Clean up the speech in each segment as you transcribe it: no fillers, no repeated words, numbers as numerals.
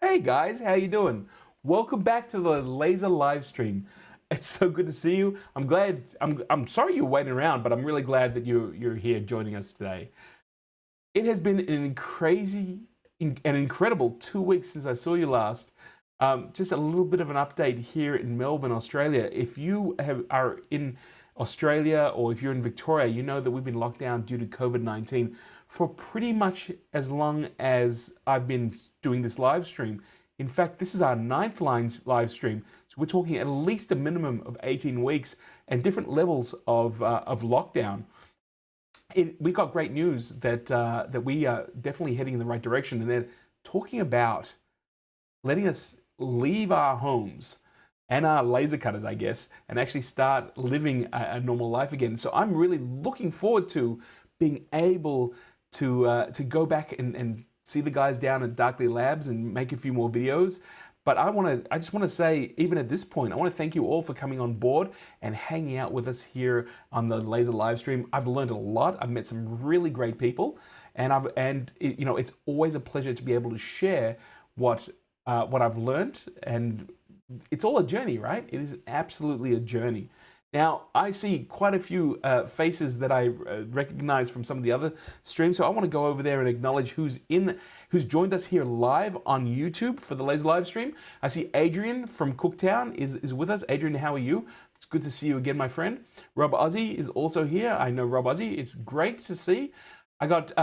Hey guys, how you doing? Welcome back to the Laser live stream. It's so good to see you. I'm sorry you're waiting around, but I'm really glad that you're here joining us today. It has been an incredible 2 weeks since I saw you last. Just a little bit of an update here in Melbourne, Australia. If you are in Australia or if you're in Victoria, you know that we've been locked down due to COVID-19 for pretty much as long as I've been doing this live stream. In fact, this is our 9th live stream, so we're talking at least a minimum of 18 weeks and different levels of lockdown. We got great news that we are definitely heading in the right direction, and they're talking about letting us leave our homes and our laser cutters, I guess, and actually start living a normal life again. So I'm really looking forward to being able to go back and see the guys down at Darkly Labs and make a few more videos. But I just want to say, even at this point, I want to thank you all for coming on board and hanging out with us here on the Laser live stream. I've learned a lot. I've met some really great people, and it's always a pleasure to be able to share what I've learned. And it's all a journey, right? It is absolutely a journey. Now, I see quite a few faces that I recognize from some of the other streams, so I want to go over there and acknowledge who's joined us here live on YouTube for the Laser live stream. I see Adrian from Cooktown is with us. Adrian, how are you? It's good to see you again, my friend. Rob Ozzy is also here. I know Rob Ozzy. It's great to see. I got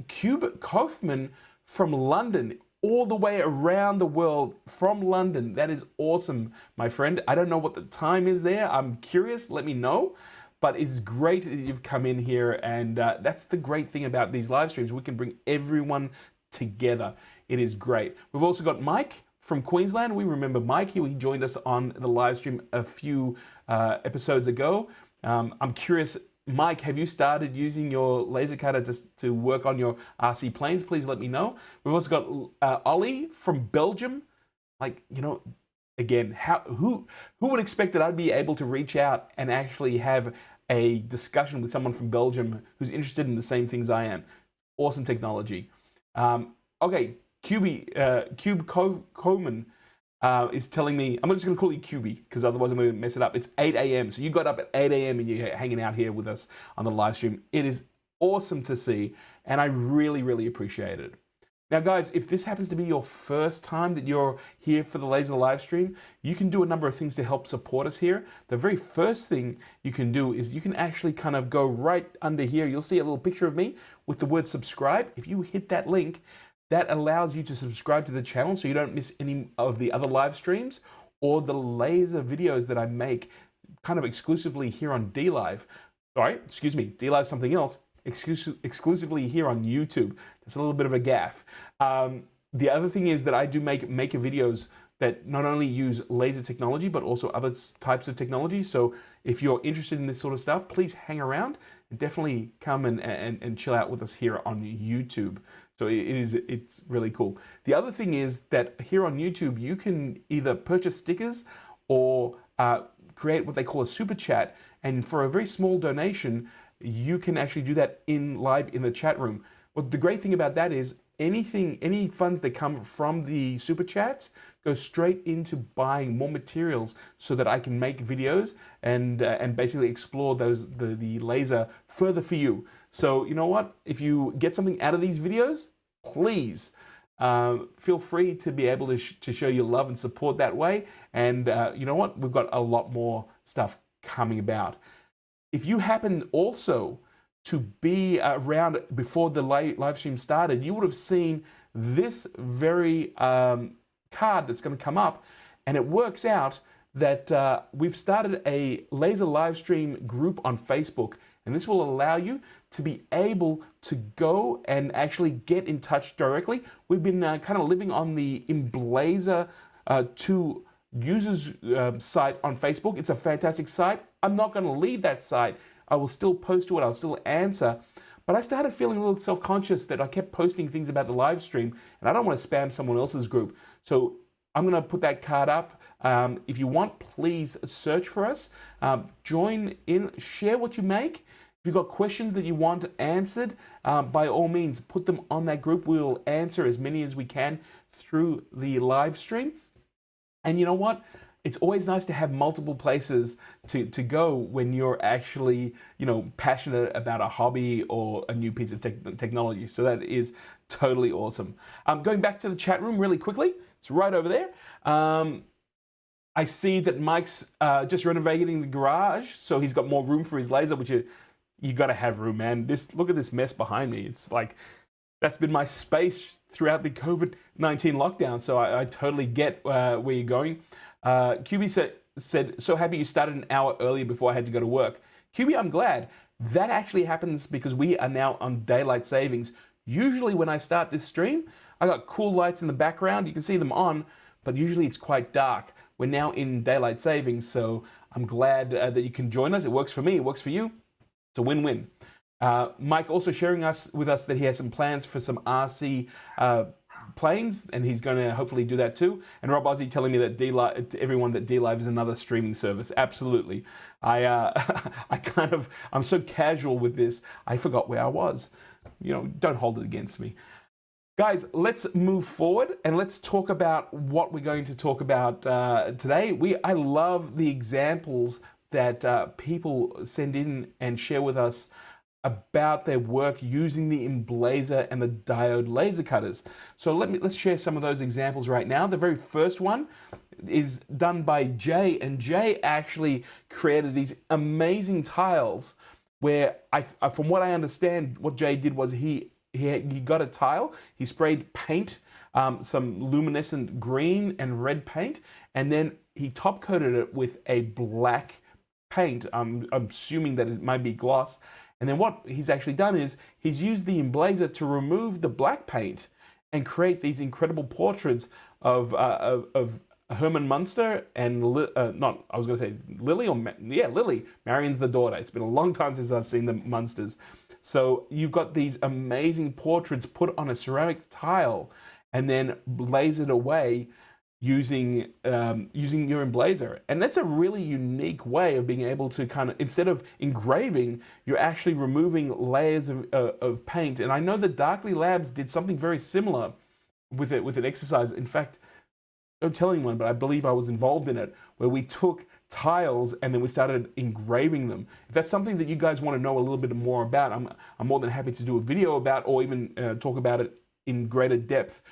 Cube Kaufman from London, all the way around the world from London. That is awesome, my friend. I don't know what the time is there. I'm curious, let me know. But it's great that you've come in here, and that's the great thing about these live streams. We can bring everyone together. It is great. We've also got Mike from Queensland. We remember Mike. He joined us on the live stream a few episodes ago. I'm curious, Mike, have you started using your laser cutter to work on your RC planes? Please let me know. We've also got Ollie from Belgium. Again, who would expect that I'd be able to reach out and actually have a discussion with someone from Belgium who's interested in the same things I am? Awesome technology. Okay, Cube Coleman is telling me, I'm just going to call you QB because otherwise I'm going to mess it up. It's 8 a.m. So you got up at 8 a.m. and you're hanging out here with us on the live stream. It is awesome to see, and I really, really appreciate it. Now, guys, if this happens to be your first time that you're here for the Laser live stream, you can do a number of things to help support us here. The very first thing you can do is you can actually kind of go right under here. You'll see a little picture of me with the word subscribe. If you hit that link, that allows you to subscribe to the channel so you don't miss any of the other live streams or the laser videos that I make kind of exclusively here on DLive. DLive something else, exclusively here on YouTube. That's a little bit of a gaffe. The other thing is that I do make maker videos that not only use laser technology, but also other types of technology. So if you're interested in this sort of stuff, please hang around and definitely come and chill out with us here on YouTube. So it's really cool. The other thing is that here on YouTube, you can either purchase stickers or create what they call a super chat. And for a very small donation, you can actually do that live in the chat room. Well, the great thing about that is any funds that come from the super chats go straight into buying more materials so that I can make videos and basically explore the laser further for you. So you know what? If you get something out of these videos, please feel free to be able to show your love and support that way. And you know what? We've got a lot more stuff coming about. If you happen also to be around before the live stream started, you would have seen this very card that's going to come up, and it works out that we've started a laser live stream group on Facebook, and this will allow you to be able to go and actually get in touch directly. We've been kind of living on the Emblaser 2 users site on Facebook. It's a fantastic site. I'm not going to leave that site. I will still post to it, I'll still answer. But I started feeling a little self-conscious that I kept posting things about the live stream, and I don't want to spam someone else's group. So I'm going to put that card up. If you want, please search for us. Join in, share what you make. If you've got questions that you want answered, by all means, put them on that group. We will answer as many as we can through the live stream. And you know what? It's always nice to have multiple places to go when you're actually, passionate about a hobby or a new piece of technology. So that is totally awesome. Going back to the chat room really quickly, it's right over there. I see that Mike's just renovating the garage, so he's got more room for his laser, which you got to have room, man. Look at this mess behind me. It's like, that's been my space throughout the COVID-19 lockdown, so I totally get where you're going. QB said, so happy you started an hour earlier before I had to go to work. QB, I'm glad. That actually happens because we are now on daylight savings. Usually when I start this stream, I got cool lights in the background. You can see them on, but usually it's quite dark. We're now in daylight savings, so I'm glad that you can join us. It works for me, it works for you. It's a win-win. Mike also sharing with us that he has some plans for some RC planes, and he's going to hopefully do that too. And Rob Ozzy telling me that everyone that DLive is another streaming service. Absolutely. I'm so casual with this, I forgot where I was. Don't hold it against me. Guys, let's move forward and let's talk about what we're going to talk about today. I love the examples that people send in and share with us about their work using the Emblaser and the Diode laser cutters. So let's share some of those examples right now. The very first one is done by Jay, and Jay actually created these amazing tiles where, from what I understand, what Jay did was he got a tile, he sprayed paint, some luminescent green and red paint, and then he top coated it with a black paint. I'm assuming that it might be gloss. And then what he's actually done is he's used the Emblaser to remove the black paint and create these incredible portraits of Herman Munster and Lily, Lily. Marion's the daughter. It's been a long time since I've seen the Munsters. So you've got these amazing portraits put on a ceramic tile and then lasered away using your Emblaser. And that's a really unique way of being able to kind of, instead of engraving, you're actually removing layers of paint. And I know that Darkly Labs did something very similar with an exercise. In fact, don't tell anyone, but I believe I was involved in it, where we took tiles and then we started engraving them. If that's something that you guys want to know a little bit more about, I'm more than happy to do a video about, or even talk about it in greater depth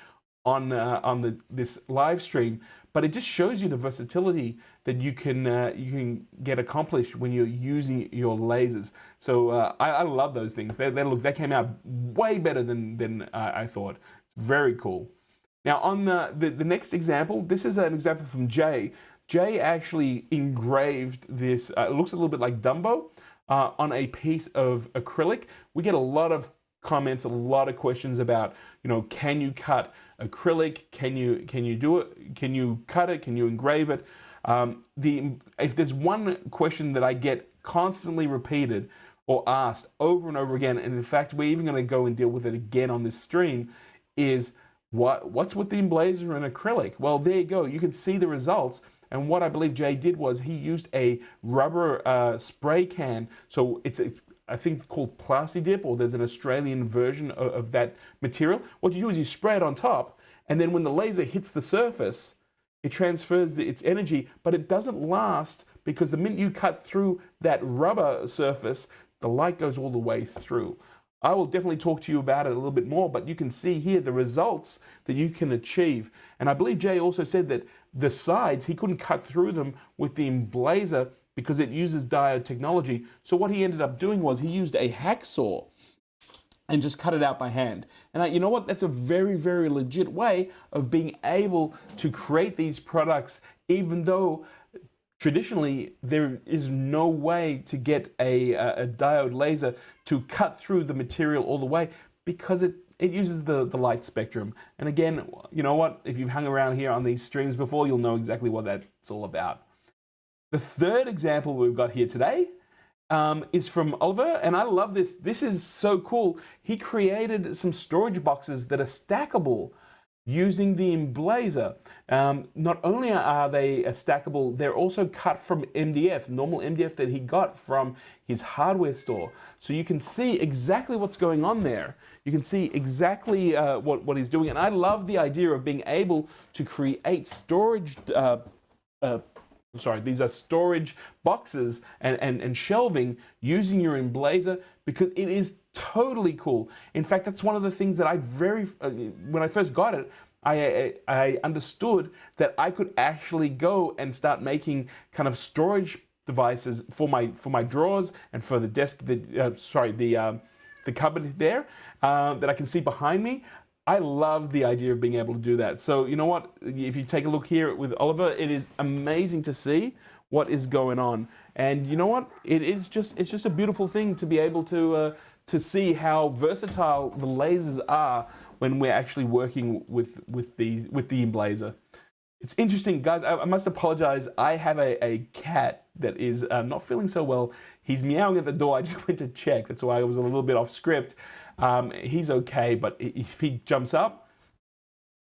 on this live stream. But it just shows you the versatility that you can get accomplished when you're using your lasers. So I love those things. They came out way better than I thought. It's very cool. Now on the next example, this is an example from Jay. Jay actually engraved this, it looks a little bit like Dumbo, on a piece of acrylic. We get a lot of comments, a lot of questions about, can you cut acrylic? Can you do it? Can you cut it? Can you engrave it? If there's one question that I get constantly repeated or asked over and over again, and in fact we're even going to go and deal with it again on this stream, is what's with the Emblaser and acrylic? Well, there you go. You can see the results. And what I believe Jay did was he used a rubber spray can. So it's I think called Plastidip, or there's an Australian version of that material. What you do is you spray it on top, and then when the laser hits the surface, it transfers its energy, but it doesn't last, because the minute you cut through that rubber surface, the light goes all the way through. I will definitely talk to you about it a little bit more, but you can see here the results that you can achieve. And I believe Jay also said that the sides, he couldn't cut through them with the Emblaser because it uses diode technology. So what he ended up doing was he used a hacksaw and just cut it out by hand. And you know what? That's a very, very legit way of being able to create these products, even though traditionally there is no way to get a diode laser to cut through the material all the way, because it uses the light spectrum. And again, you know what? If you've hung around here on these streams before, you'll know exactly what that's all about. The third example we've got here today is from Oliver, and I love this. This is so cool. He created some storage boxes that are stackable using the Emblaser. Not only are they stackable, they're also cut from MDF, normal MDF that he got from his hardware store. So you can see exactly what's going on there. you can see exactly what he's doing. And I love the idea of being able to create storage, these are storage boxes and shelving using your Emblaser, because it is totally cool. In fact, that's one of the things that when I first got it, I understood that I could actually go and start making kind of storage devices for my drawers and for the desk, the cupboard there that I can see behind me. I love the idea of being able to do that. So you know what? If you take a look here with Oliver, it is amazing to see what is going on. And you know what? It's just a beautiful thing to be able to see how versatile the lasers are when we're actually working with the Emblaser. It's interesting, guys. I must apologize. I have a cat that is not feeling so well. He's meowing at the door. I just went to check. That's why I was a little bit off script. He's okay, but if he jumps up,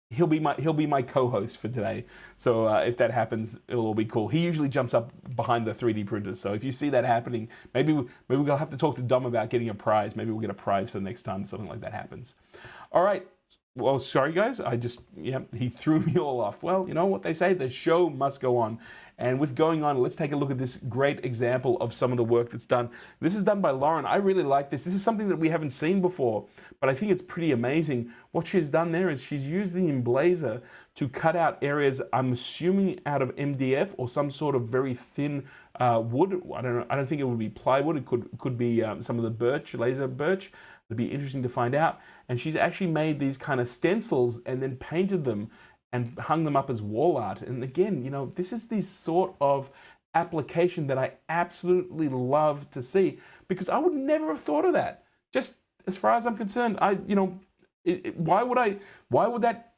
he'll be my co-host for today. So if that happens, it'll all be cool. He usually jumps up behind the 3D printers. So if you see that happening, maybe we'll have to talk to Dom about getting a prize. Maybe we'll get a prize for the next time something like that happens. All right. Well, sorry guys, he threw me all off. Well, you know what they say, the show must go on. And with going on, let's take a look at this great example of some of the work that's done. This is done by Lauren. I really like this. This is something that we haven't seen before, but I think it's pretty amazing. What she's done there is she's used the Emblaser to cut out areas, I'm assuming out of MDF or some sort of very thin wood. I don't know. I don't think it would be plywood. It could be some of the birch, laser birch. It'd be interesting to find out. And she's actually made these kind of stencils and then painted them and hung them up as wall art. And again, you know, this is the sort of application that I absolutely love to see, because I would never have thought of that. Just as far as I'm concerned, why would that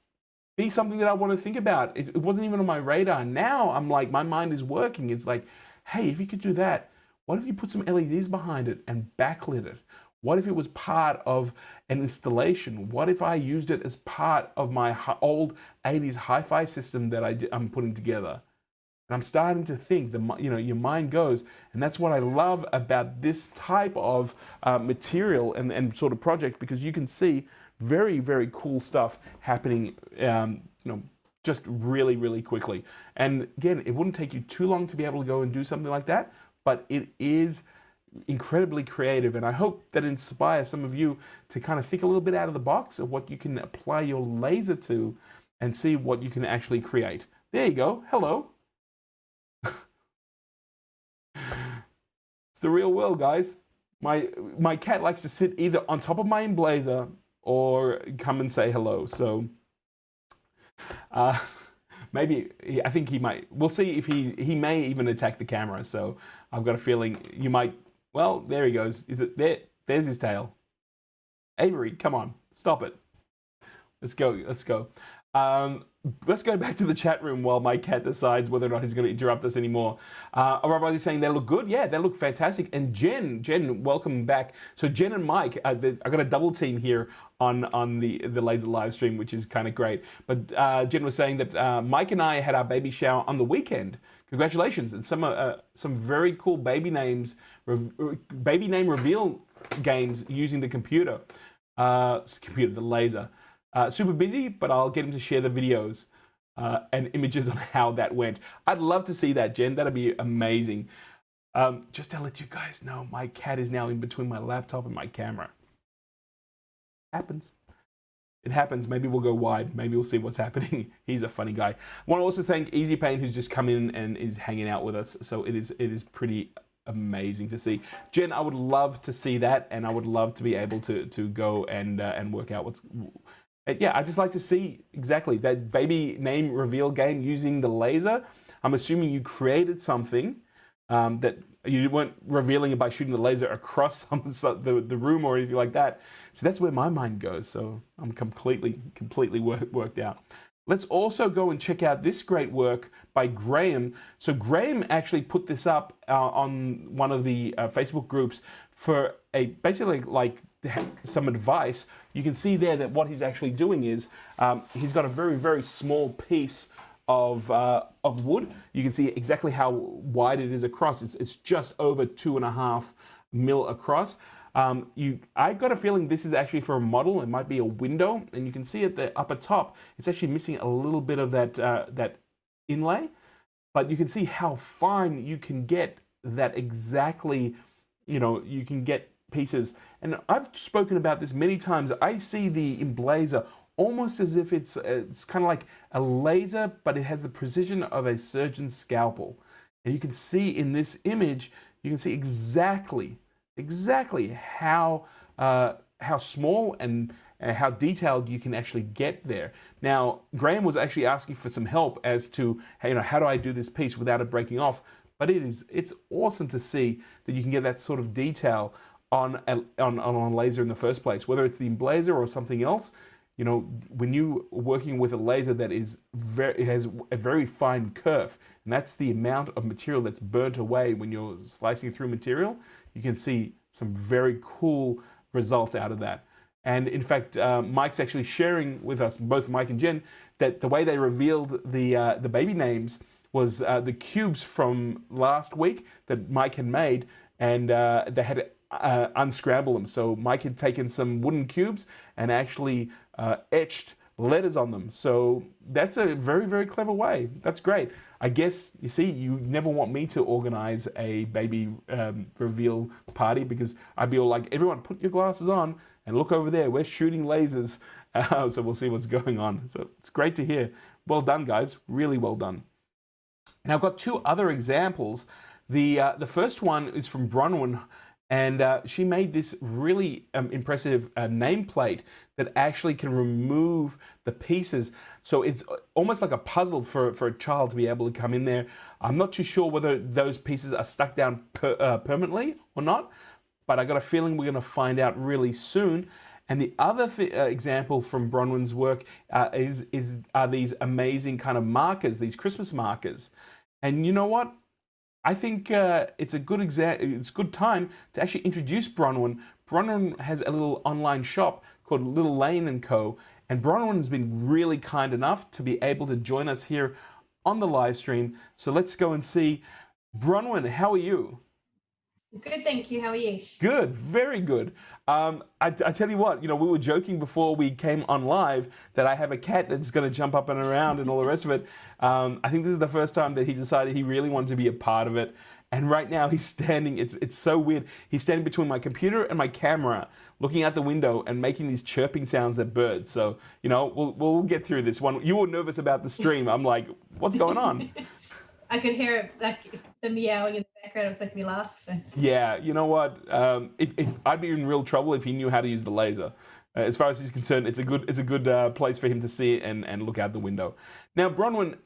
be something that I want to think about? It wasn't even on my radar. Now I'm like, my mind is working. It's like, hey, if you could do that, what if you put some LEDs behind it and backlit it? What if it was part of an installation? What if I used it as part of my old 80s hi-fi system that I'm putting together? And I'm starting to think, your mind goes, and that's what I love about this type of material and sort of project, because you can see very, very cool stuff happening, just really, really quickly. And again, it wouldn't take you too long to be able to go and do something like that, but it is incredibly creative, and I hope that inspires some of you to kind of think a little bit out of the box of what you can apply your laser to and see what you can actually create. There you go. Hello. It's the real world, guys. My cat likes to sit either on top of my Emblaser or come and say hello. So maybe, I think he might. We'll see if he may even attack the camera. So I've got a feeling you might. Well, there he goes. Is it there? There's his tail. Avery, come on, stop it. Let's go. Let's go. Let's go back to the chat room while my cat decides whether or not he's going to interrupt us anymore. Everybody's saying they look good. Yeah, they look fantastic. And Jen, welcome back. So Jen and Mike, I got a double team here on the laser live stream, which is kind of great. But Jen was saying that Mike and I had our baby shower on the weekend. Congratulations, and some very cool baby name reveal games using the computer, the laser. Super busy, but I'll get him to share the videos and images on how that went. I'd love to see that, Jen. That'd be amazing. Just to let you guys know, my cat is now in between my laptop and my camera. Happens. It happens. Maybe we'll go wide. Maybe we'll see what's happening. He's a funny guy. I want to also thank Easy Paint, who's just come in and is hanging out with us. So it is pretty amazing to see. Jen, I would love to see that, and I would love to be able to go and work out what's. Yeah, I just like to see exactly that baby name reveal game using the laser. I'm assuming you created something that you weren't revealing it by shooting the laser across the room or anything like that. So that's where my mind goes. So I'm completely worked out. Let's also go and check out this great work by Graham. So Graham actually put this up on one of the Facebook groups for basically like some advice. You can see there that what he's actually doing is he's got a very, very small piece of wood. You can see exactly how wide it is across. It's just over 2.5 mil across. I got a feeling this is actually for a model. It might be a window, and you can see at the upper top, it's actually missing a little bit of that inlay, but you can see how fine you can get that exactly, you can get pieces. And I've spoken about this many times. I see the Emblaser almost as if it's kind of like a laser, but it has the precision of a surgeon's scalpel. And you can see in this image, you can see exactly how small and how detailed you can actually get there. Now, Graham was actually asking for some help as to, hey, how do I do this piece without it breaking off? But it's awesome to see that you can get that sort of detail on a laser in the first place, whether it's the Emblaser or something else. When you're working with a laser that it has a very fine kerf, and that's the amount of material that's burnt away when you're slicing through material, you can see some very cool results out of that. And in fact, Mike's actually sharing with us, both Mike and Jen, that the way they revealed the baby names was the cubes from last week that Mike had made, and they had to unscramble them. So Mike had taken some wooden cubes and actually etched letters on them. So that's a very, very clever way. That's great. I guess, you see, you never want me to organize a baby reveal party, because I'd be all like, everyone put your glasses on and look over there. We're shooting lasers. So we'll see what's going on. So it's great to hear. Well done, guys. Really well done. Now I've got two other examples. The first one is from Bronwyn, and she made this really impressive nameplate that actually can remove the pieces. So it's almost like a puzzle for a child to be able to come in there. I'm not too sure whether those pieces are stuck down permanently or not, but I got a feeling we're going to find out really soon. And the other example from Bronwyn's work are these amazing kind of markers, these Christmas markers. And you know what? I think it's a good time to actually introduce Bronwyn. Bronwyn has a little online shop called Little Lane & Co. And Bronwyn has been really kind enough to be able to join us here on the live stream. So let's go and see. Bronwyn, how are you? Good, thank you. How are you? Good, very good. I tell you what, we were joking before we came on live that I have a cat that's going to jump up and around and all the rest of it. I think this is the first time that he decided he really wanted to be a part of it. And right now he's standing, it's so weird. He's standing between my computer and my camera, looking out the window and making these chirping sounds at birds. So, we'll get through this one. You were nervous about the stream. I'm like, what's going on? I could hear it, like the meowing in the background. It was making me laugh. So. Yeah, you know what? If I'd be in real trouble if he knew how to use the laser. As far as he's concerned, it's a good place for him to see it and look out the window. Now, Bronwyn,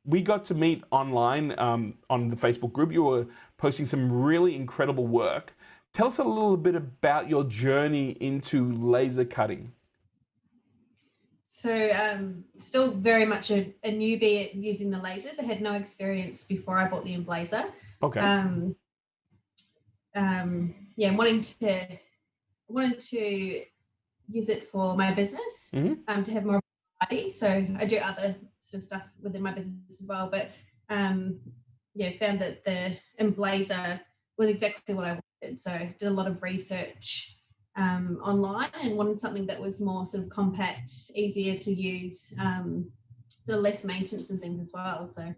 we got to meet online on the Facebook group. You were posting some really incredible work. Tell us a little bit about your journey into laser cutting. So still very much a newbie at using the lasers. I had no experience before I bought the Emblaser. Okay. Wanted to use it for my business, to have more variety. So I do other sort of stuff within my business as well. But found that the Emblaser was exactly what I wanted. So I did a lot of research online and wanted something that was more sort of compact, easier to use, sort of less maintenance and things as well. So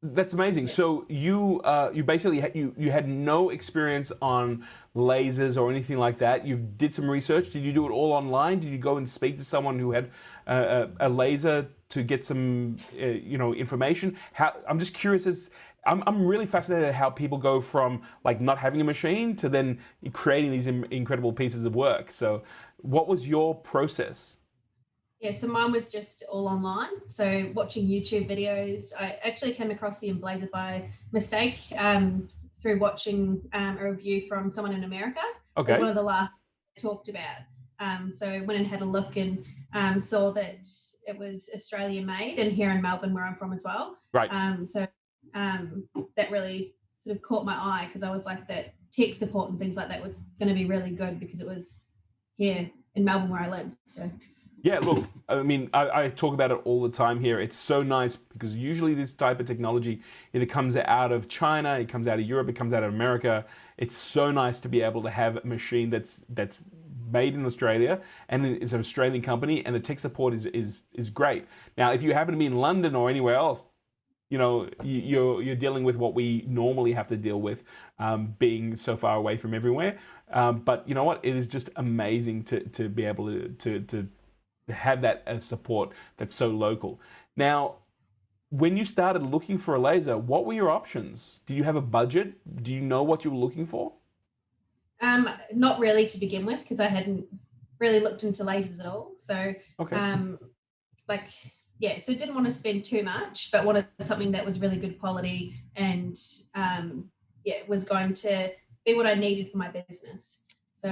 that's amazing. Yeah. So you basically you had no experience on lasers or anything like that. You did some research. Did you do it all online? Did you go and speak to someone who had a laser to get some information? I'm just curious I'm really fascinated at how people go from like not having a machine to then creating these incredible pieces of work. So what was your process? Yeah, so mine was just all online. So watching YouTube videos. I actually came across the Emblaser by mistake through watching a review from someone in America. Okay. It was one of the last I talked about. So I went and had a look and saw that it was Australian made and here in Melbourne where I'm from as well. Right. That really sort of caught my eye because I was like that tech support and things like that was going to be really good because it was here in Melbourne where I live. So. Yeah, look, I mean, I talk about it all the time here. It's so nice because usually this type of technology either comes out of China, it comes out of Europe, it comes out of America. It's so nice to be able to have a machine that's made in Australia and it's an Australian company, and the tech support is great. Now, if you happen to be in London or anywhere else, you know, you're dealing with what we normally have to deal with, being so far away from everywhere. But you know what? It is just amazing to be able to have that support that's so local. Now, when you started looking for a laser, what were your options? Do you have a budget? Do you know what you were looking for? Not really to begin with, because I hadn't really looked into lasers at all. So, Okay. So didn't want to spend too much, but wanted something that was really good quality and, was going to be what I needed for my business. So,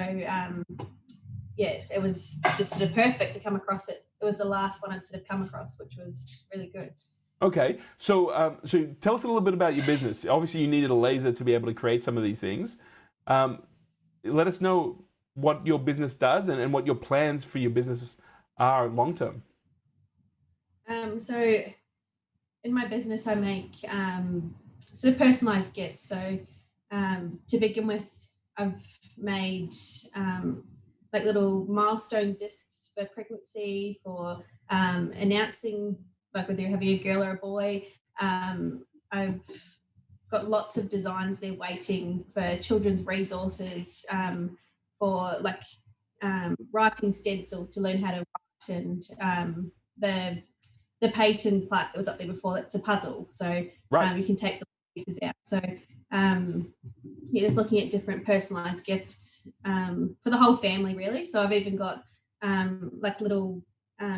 it was just sort of perfect to come across it. It was the last one I'd sort of come across, which was really good. Okay, so so tell us a little bit about your business. Obviously, you needed a laser to be able to create some of these things. Let us know what your business does and what your plans for your business are long term. So in my business, I make sort of personalized gifts. So to begin with, I've made like little milestone discs for pregnancy, for announcing, like whether you're having a girl or a boy. I've got lots of designs there waiting for children's resources, for like writing stencils to learn how to write, and the patent plaque that was up there before, that's a puzzle. So you can take the pieces out. So you're just looking at different personalized gifts for the whole family, really. So I've even got like little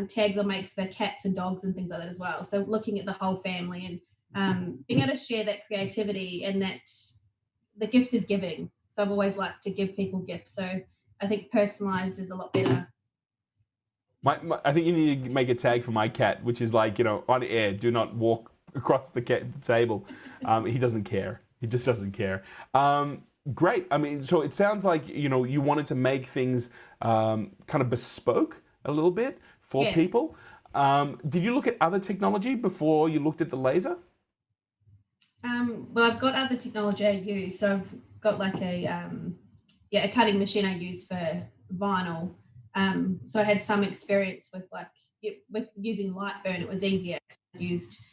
tags I'll make for cats and dogs and things like that as well. So looking at the whole family and being able to share that creativity and that the gift of giving. So I've always liked to give people gifts. So I think personalized is a lot better. I think you need to make a tag for my cat, which is like, you know, on air, do not walk across the table. He doesn't care. He just doesn't care. Great. I mean, so it sounds like, you know, you wanted to make things kind of bespoke a little bit for people. Did you look at other technology before you looked at the laser? Well, I've got other technology I use. So I've got like a cutting machine I use for vinyl. So I had some experience with using Lightburn. It was easier because I used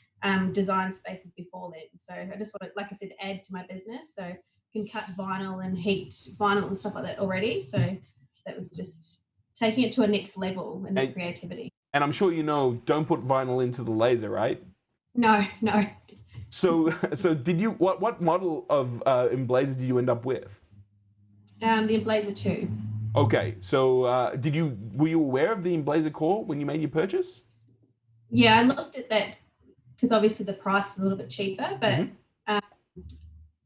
design spaces before then. So I just wanted, like I said, add to my business. So I can cut vinyl and heat vinyl and stuff like that already. So that was just taking it to a next level in the creativity. And I'm sure you know, don't put vinyl into the laser, right? No. So did you, what model of Emblaser did you end up with? The Emblaser 2. Okay, so were you aware of the Emblaser core when you made your purchase? Yeah, I looked at that because obviously the price was a little bit cheaper, but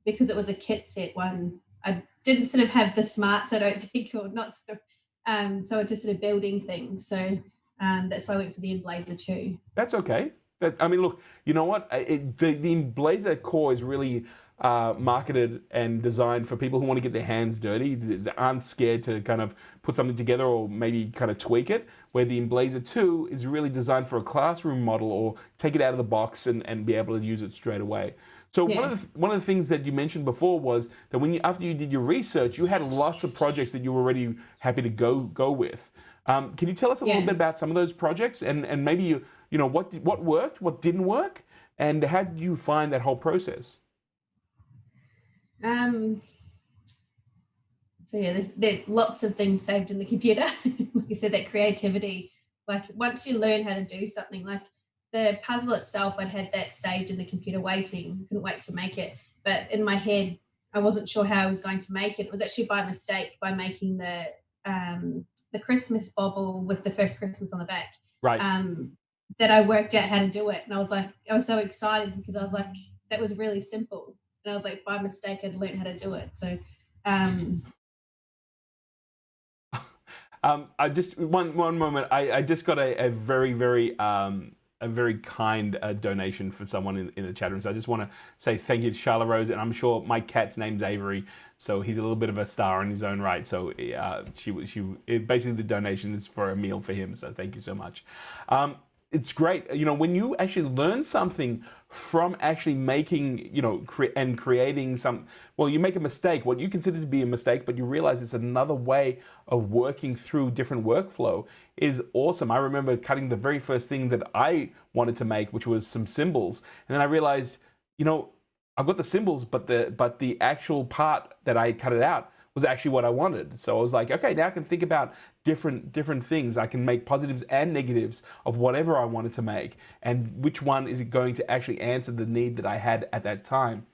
because it was a kit set one, I didn't sort of have the smarts, I don't think, or not sort of, so I just sort of building things. So that's why I went for the Emblaser 2. That's okay. I mean, look, you know what? The Emblaser core is really marketed and designed for people who want to get their hands dirty, that aren't scared to kind of put something together or maybe kind of tweak it, where the Emblaser 2 is really designed for a classroom model or take it out of the box and be able to use it straight away. So one of the things that you mentioned before was that after you did your research, you had lots of projects that you were already happy to go with. Can you tell us a little bit about some of those projects and maybe you know what worked, what didn't work, and how did you find that whole process? So there's lots of things saved in the computer. Like I said, that creativity. Like once you learn how to do something, like the puzzle itself, I'd had that saved in the computer waiting. Couldn't wait to make it. But in my head, I wasn't sure how I was going to make it. It was actually by mistake by making the Christmas bauble with the first Christmas on the back. Right. That I worked out how to do it. And I was so excited because I was like, that was really simple. And I was like, by mistake, I'd learned how to do it. So, I just one moment. I just got a very a very kind donation from someone in the chat room. So I just want to say thank you to Charlotte Rose, and I'm sure my cat's name's Avery, so he's a little bit of a star in his own right. So basically the donation is for a meal for him. So thank you so much. It's great, you know, when you actually learn something from actually making, you know, creating some, well, you make a mistake, what you consider to be a mistake, but you realize it's another way of working through different workflow is awesome. I remember cutting the very first thing that I wanted to make, which was some symbols. And then I realized, you know, I've got the symbols, but the actual part that I cut it out was actually what I wanted. So I was like, okay, now I can think about different things. I can make positives and negatives of whatever I wanted to make, and which one is it going to actually answer the need that I had at that time.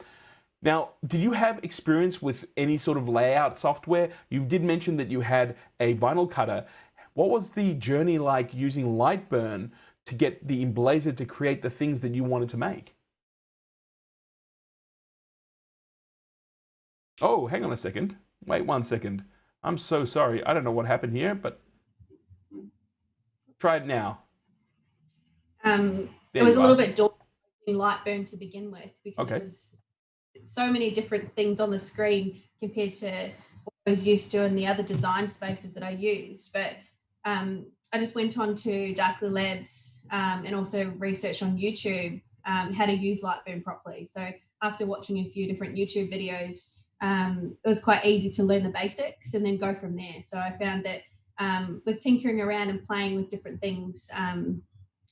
Now, did you have experience with any sort of layout software? You did mention that you had a vinyl cutter. What was the journey like using Lightburn to get the Emblaser to create the things that you wanted to make? Oh, hang on a second. Wait 1 second. I'm so sorry. I don't know what happened here, but try it now. It was a little bit daunting in Lightburn to begin with, because it was so many different things on the screen compared to what I was used to in the other design spaces that I used. But I just went on to Darkly Labs and also researched on YouTube how to use Lightburn properly. So after watching a few different YouTube videos, it was quite easy to learn the basics and then go from there. So I found that with tinkering around and playing with different things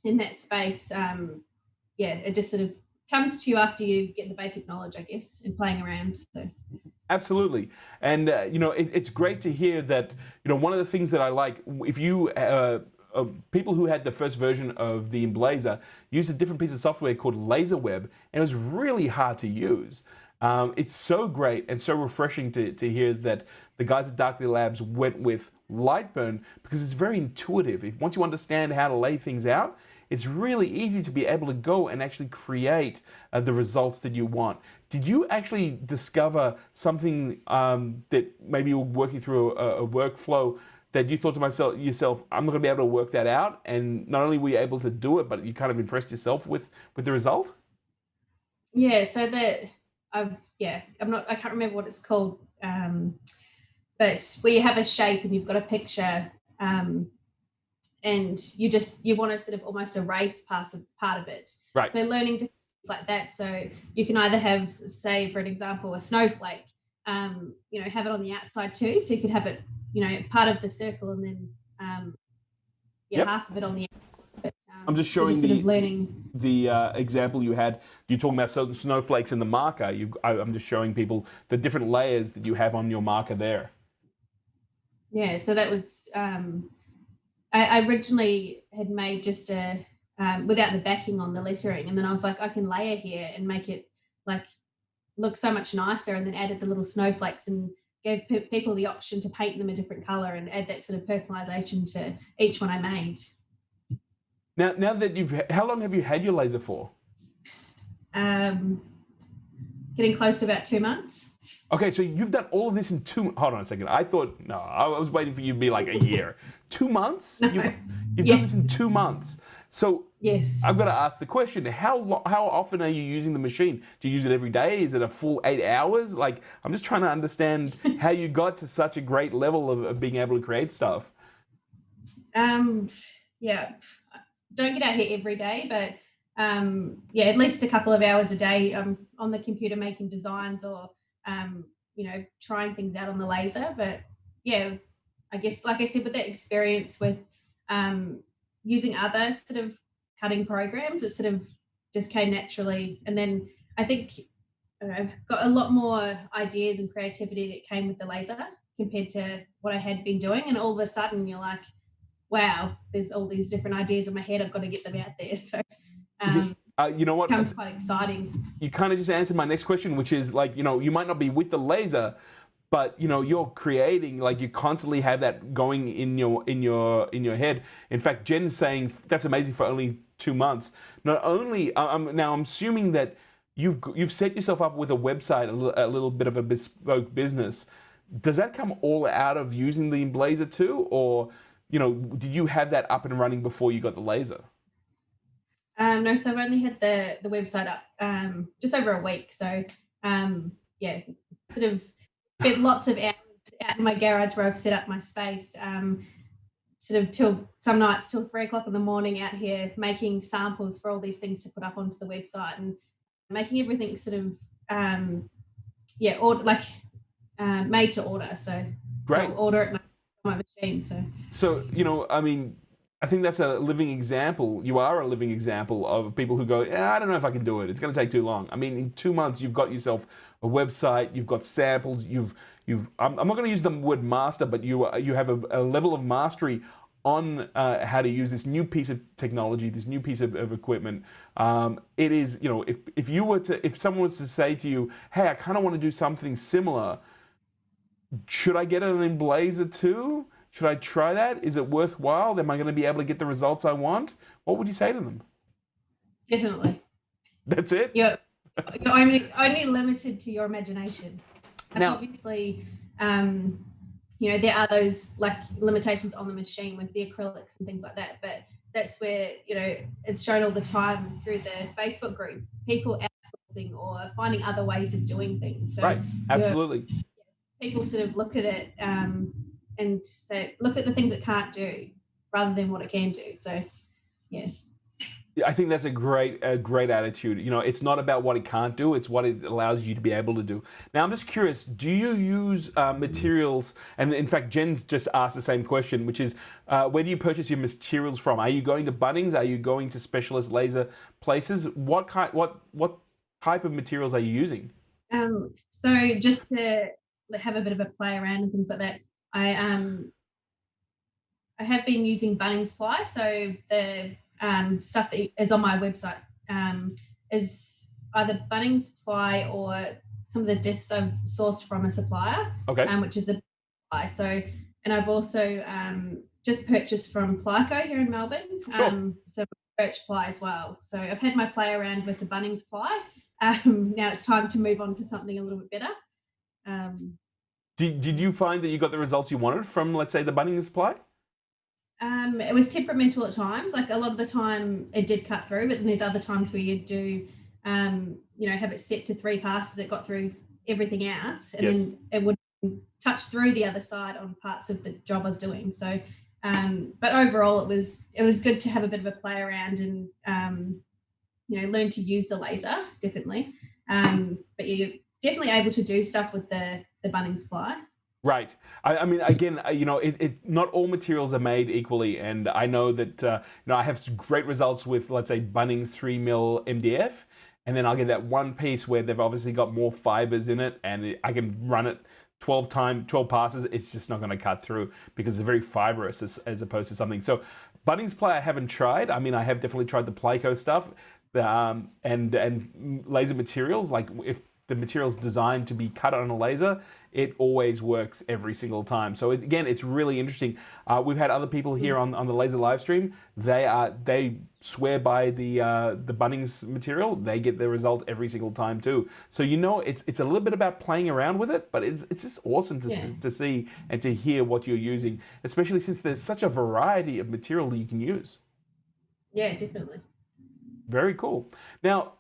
in that space, yeah, it just sort of comes to you after you get the basic knowledge, I guess, and playing around. So. Absolutely. And, you know, it's great to hear that, you know, one of the things that I like, if you, people who had the first version of the Emblaser used a different piece of software called LaserWeb, and it was really hard to use. It's so great and so refreshing to hear that the guys at Darkly Labs went with Lightburn, because it's very intuitive. Once you understand how to lay things out, it's really easy to be able to go and actually create the results that you want. Did you actually discover something that maybe you were working through a workflow that you thought to yourself, I'm not going to be able to work that out? And not only were you able to do it, but you kind of impressed yourself with the result? Yeah, so that... I can't remember what it's called, but where you have a shape and you've got a picture, and you want to sort of almost erase part of it. Right. So learning to like that. So you can either have, say, for an example, a snowflake, you know, have it on the outside too. So you could have it, you know, part of the circle and then half of it on the outside. I'm just showing so just sort of the example you had. You're talking about snowflakes in the marker. I'm just showing people the different layers that you have on your marker there. Yeah, so that was, I originally had made just a, without the backing on the lettering. And then I was like, I can layer here and make it like look so much nicer, and then added the little snowflakes and gave people the option to paint them a different color and add that sort of personalization to each one I made. Now that how long have you had your laser for? Getting close to about 2 months. Okay, so you've done all of this in hold on a second. I was waiting for you to be like a year. 2 months? No. You've done this in 2 months. So yes, I've got to ask the question, how often are you using the machine? Do you use it every day? Is it a full 8 hours? Like, I'm just trying to understand how you got to such a great level of being able to create stuff. Yeah. Don't get out here every day, but at least a couple of hours a day on the computer making designs or you know, trying things out on the laser. But yeah, I guess, like I said, with that experience with using other sort of cutting programs, it sort of just came naturally. And then I think I've got a lot more ideas and creativity that came with the laser compared to what I had been doing. And all of a sudden you're like, wow, there's all these different ideas in my head. I've got to get them out there. So you know what? It becomes quite exciting. You kind of just answered my next question, which is like, you know, you might not be with the laser, but you know, you're creating, like you constantly have that going in your head. In fact, Jen's saying that's amazing for only 2 months. Not only, now I'm assuming that you've set yourself up with a website, a little bit of a bespoke business. Does that come all out of using the Emblaser too, or you know, did you have that up and running before you got the laser? No, so I've only had the website up just over a week. So yeah, sort of spent lots of hours out in my garage where I've set up my space. Sort of till some nights till 3 o'clock in the morning out here making samples for all these things to put up onto the website and making everything sort of made to order. So Great. I'll order it on my machine. So, I mean, I think that's a living example. You are a living example of people who go, I don't know if I can do it. It's going to take too long. I mean, in 2 months, you've got yourself a website, you've got samples, I'm not going to use the word master, but you have a level of mastery on how to use this new piece of technology, this new piece of equipment. It is, if someone was to say to you, hey, I kind of want to do something similar, should I get an Emblaser too? Should I try that? Is it worthwhile? Am I going to be able to get the results I want? What would you say to them? Definitely. That's it? You're only limited to your imagination. Now, obviously, there are those like limitations on the machine with the acrylics and things like that. But that's where, it's shown all the time through the Facebook group, people outsourcing or finding other ways of doing things. So right, absolutely. People sort of look at it and say, look at the things it can't do rather than what it can do. So, yeah. I think that's a great attitude. It's not about what it can't do, it's what it allows you to be able to do. Now, I'm just curious, do you use materials, and in fact, Jen's just asked the same question, which is, where do you purchase your materials from? Are you going to Bunnings? Are you going to specialist laser places? What type of materials are you using? So just to have a bit of a play around and things like that, I have been using Bunnings ply. So the stuff that is on my website is either Bunnings ply or some of the discs I've sourced from a supplier, okay, which is the ply. So, and I've also just purchased from Plyco here in Melbourne, sure. some birch ply as well. So I've had my play around with the Bunnings ply. Now it's time to move on to something a little bit better. Did you find that you got the results you wanted from, let's say, the Bunnings ply? It was temperamental at times. Like a lot of the time it did cut through, but then there's other times where you do, have it set to 3 passes. It got through everything else, and yes, then it would touch through the other side on parts of the job I was doing. So, but overall, it was good to have a bit of a play around and learn to use the laser definitely. But you're definitely able to do stuff with the Bunnings ply. Right. I mean, again, not all materials are made equally, and I know that I have some great results with, let's say, Bunnings 3mm MDF, and then I'll get that one piece where they've obviously got more fibers in it, and I can run it 12 passes. It's just not going to cut through because it's very fibrous as opposed to something. So, Bunnings ply I haven't tried. I mean, I have definitely tried the Plyco stuff, and laser materials. Like if the material's designed to be cut on a laser, it always works every single time. So again, it's really interesting. We've had other people here on the laser live stream. They swear by the Bunnings material. They get the result every single time too. So it's a little bit about playing around with it, but it's just awesome to see and to hear what you're using, especially since there's such a variety of material that you can use. Yeah, definitely. Very cool. Now,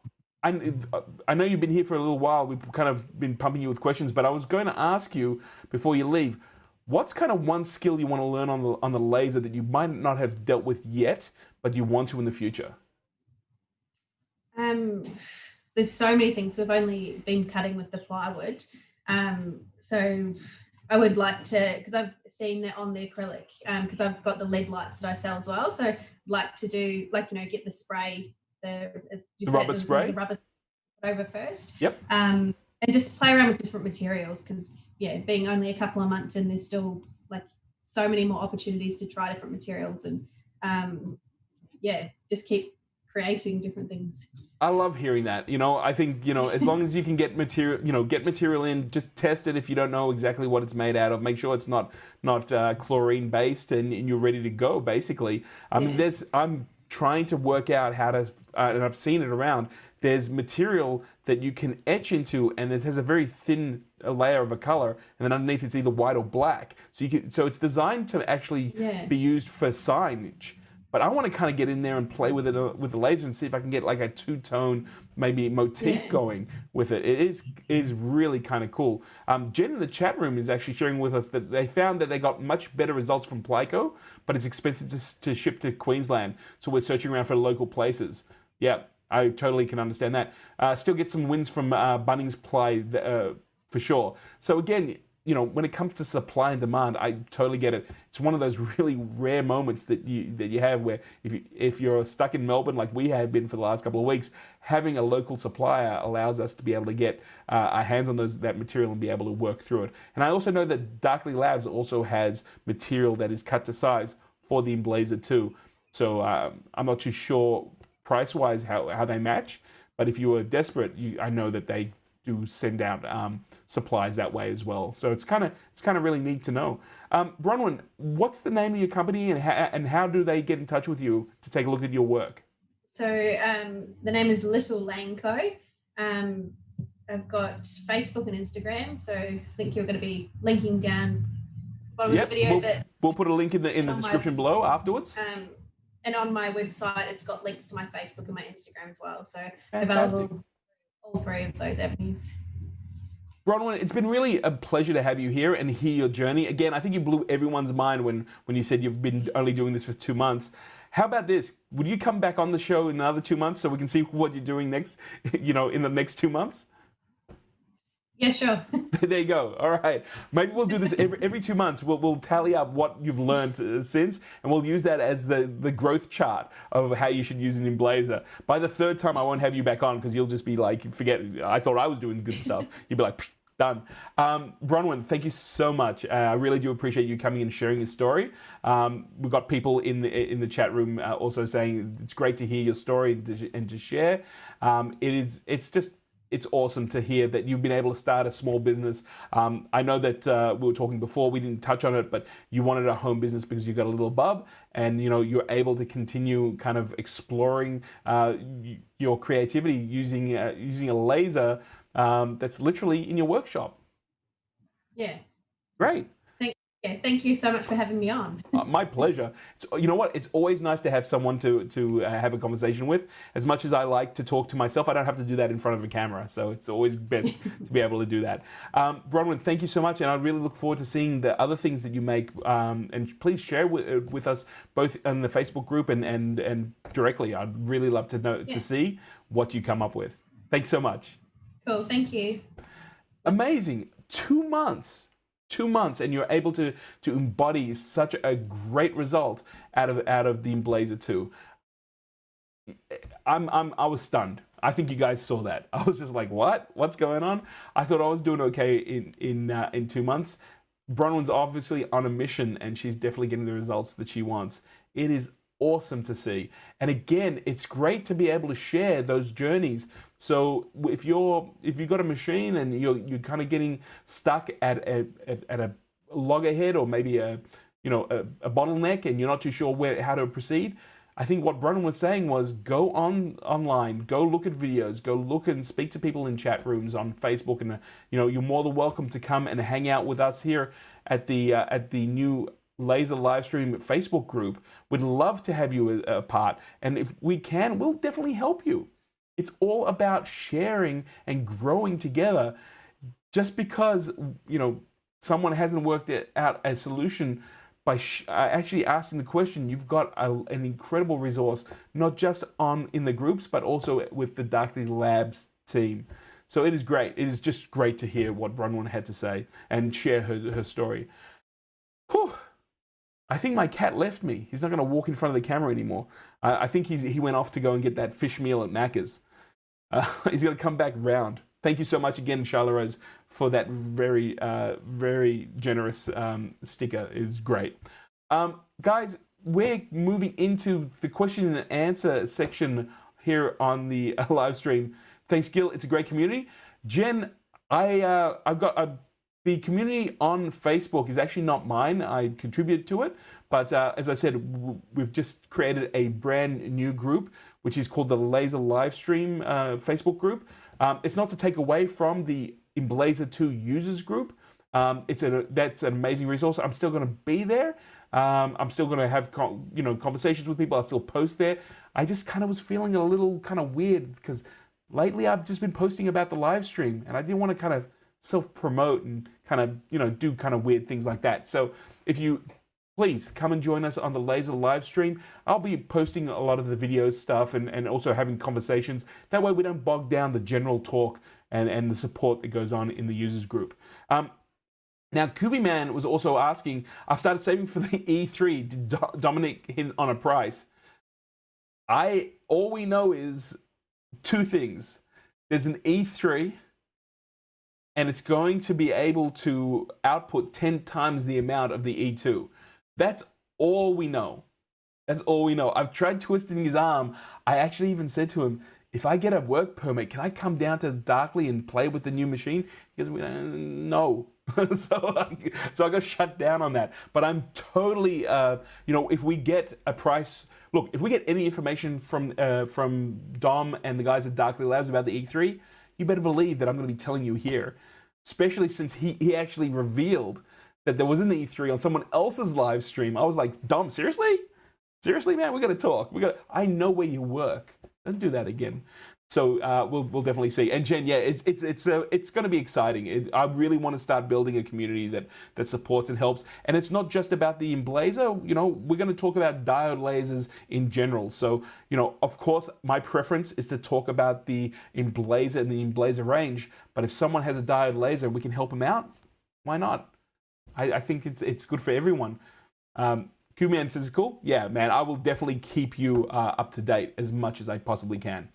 I know you've been here for a little while. We've kind of been pumping you with questions, but I was going to ask you before you leave, what's kind of one skill you want to learn on the laser that you might not have dealt with yet, but you want to in the future? There's so many things. I've only been cutting with the plywood. So I would like to, because I've seen that on the acrylic, because I've got the LED lights that I sell as well. So I'd like to do, get the spray, the rubber spray? The rubber over first. Yep. And just play around with different materials because, being only a couple of months in, there's still so many more opportunities to try different materials and, just keep creating different things. I love hearing that. I think, as long as you can get material in, just test it if you don't know exactly what it's made out of. Make sure it's not chlorine based and you're ready to go, basically. I mean, I'm trying to work out how to, and I've seen it around, there's material that you can etch into and it has a very thin layer of a color, and then underneath it's either white or black. So it's designed to actually be used for signage. but I want to kind of get in there and play with it with the laser and see if I can get like a two-tone maybe motif going with it. It is really kind of cool. Jen in the chat room is actually sharing with us that they found that they got much better results from Plyco, but it's expensive to ship to Queensland, so we're searching around for local places. Yeah, I totally can understand that. Still get some wins from Bunnings Ply for sure. So again, when it comes to supply and demand, I totally get it. It's one of those really rare moments that you have where if you're stuck in Melbourne like we have been for the last couple of weeks, having a local supplier allows us to be able to get our hands on that material and be able to work through it. And I also know that Darkly Labs also has material that is cut to size for the Emblaser too. So I'm not too sure price-wise how they match, but if you were desperate, I know that they do send out supplies that way as well. So it's kind of really neat to know. Bronwyn, what's the name of your company and how do they get in touch with you to take a look at your work? So the name is Little Lane Co. I've got Facebook and Instagram. So I think you're going to be linking down bottom of the video. We'll put a link in the description below afterwards. And on my website, it's got links to my Facebook and my Instagram as well. So fantastic. Available all three of those avenues. Bronwyn, it's been really a pleasure to have you here and hear your journey. Again, I think you blew everyone's mind when you said you've been only doing this for 2 months. How about this? Would you come back on the show in another 2 months so we can see what you're doing next, in the next 2 months? Yeah, sure. There you go. All right. Maybe we'll do this every 2 months. We'll tally up what you've learned since, and we'll use that as the growth chart of how you should use an Emblaser. By the third time, I won't have you back on because you'll just be like, forget, I thought I was doing good stuff. You'll be like, done. Bronwyn, thank you so much. I really do appreciate you coming and sharing your story. We've got people in the chat room also saying it's great to hear your story and to share. It's awesome to hear that you've been able to start a small business. I know that we were talking before, we didn't touch on it, but you wanted a home business because you got a little bub and you're able to continue kind of exploring your creativity using a laser that's literally in your workshop. Yeah. Great. Thank you so much for having me on. My pleasure. You know what? It's always nice to have someone to have a conversation with. As much as I like to talk to myself, I don't have to do that in front of a camera. So it's always best to be able to do that. Bronwyn, thank you so much. And I really look forward to seeing the other things that you make. And please share with us both on the Facebook group and directly. I'd really love to know to see what you come up with. Thanks so much. Cool. Thank you. Amazing. 2 months. 2 months, and you're able to embody such a great result out of the Emblaser 2. I was stunned. I think you guys saw that. I was just like, what's going on? I thought I was doing okay in 2 months. Bronwyn's obviously on a mission, and she's definitely getting the results that she wants. It is awesome to see. And again, it's great to be able to share those journeys. So if you've got a machine and you're kind of getting stuck at a loggerhead or maybe a bottleneck and you're not too sure how to proceed, I think what Bronwyn was saying was go online, go look at videos, go look and speak to people in chat rooms on Facebook, and you're more than welcome to come and hang out with us here at the new Laser Livestream Facebook group. We'd love to have you a part, and if we can, we'll definitely help you. It's all about sharing and growing together. Just because someone hasn't worked out a solution by actually asking the question, you've got an incredible resource, not just in the groups, but also with the Darkly Labs team. So it is great. It is just great to hear what Bronwyn had to say and share her story. Whew. I think my cat left me. He's not going to walk in front of the camera anymore. I think he went off to go and get that fish meal at Macca's. He's going to come back round. Thank you so much again, Charla Rose, for that very, very generous sticker. It's great. Guys, we're moving into the question and answer section here on the live stream. Thanks, Gil. It's a great community. Jen, I've got the community on Facebook is actually not mine. I contribute to it. But as I said, we've just created a brand new group, which is called the Laser Livestream Facebook group. It's not to take away from the Emblaser 2 users group. That's an amazing resource. I'm still going to be there. I'm still going to have conversations with people. I'll still post there. I just kind of was feeling a little kind of weird because lately I've just been posting about the live stream, and I didn't want to kind of self-promote and kind of do kind of weird things like that. So if you please come and join us on the Laser live stream. I'll be posting a lot of the video stuff and also having conversations. That way we don't bog down the general talk and the support that goes on in the users group. Now, Kubiman was also asking, I've started saving for the E3. Did Dominic hit on a price? All we know is two things. There's an E3, and it's going to be able to output 10 times the amount of the E2. That's all we know. That's all we know. I've tried twisting his arm. I actually even said to him, if I get a work permit, can I come down to Darkly and play with the new machine? He goes, no. so I got shut down on that. But I'm totally, if we get a price, look, if we get any information from Dom and the guys at Darkly Labs about the E3, you better believe that I'm going to be telling you here, especially since he actually revealed that there was an E3 on someone else's live stream. I was like, Dom, seriously? Seriously, man, we got to talk. I know where you work. Don't do that again. So we'll definitely see. And Jen, yeah, it's going to be exciting. I really want to start building a community that supports and helps. And it's not just about the Emblaser. We're going to talk about diode lasers in general. So of course, my preference is to talk about the Emblaser and the Emblaser range. But if someone has a diode laser, we can help them out. Why not? I think it's good for everyone. Q-Man says, cool. Yeah, man, I will definitely keep you up to date as much as I possibly can.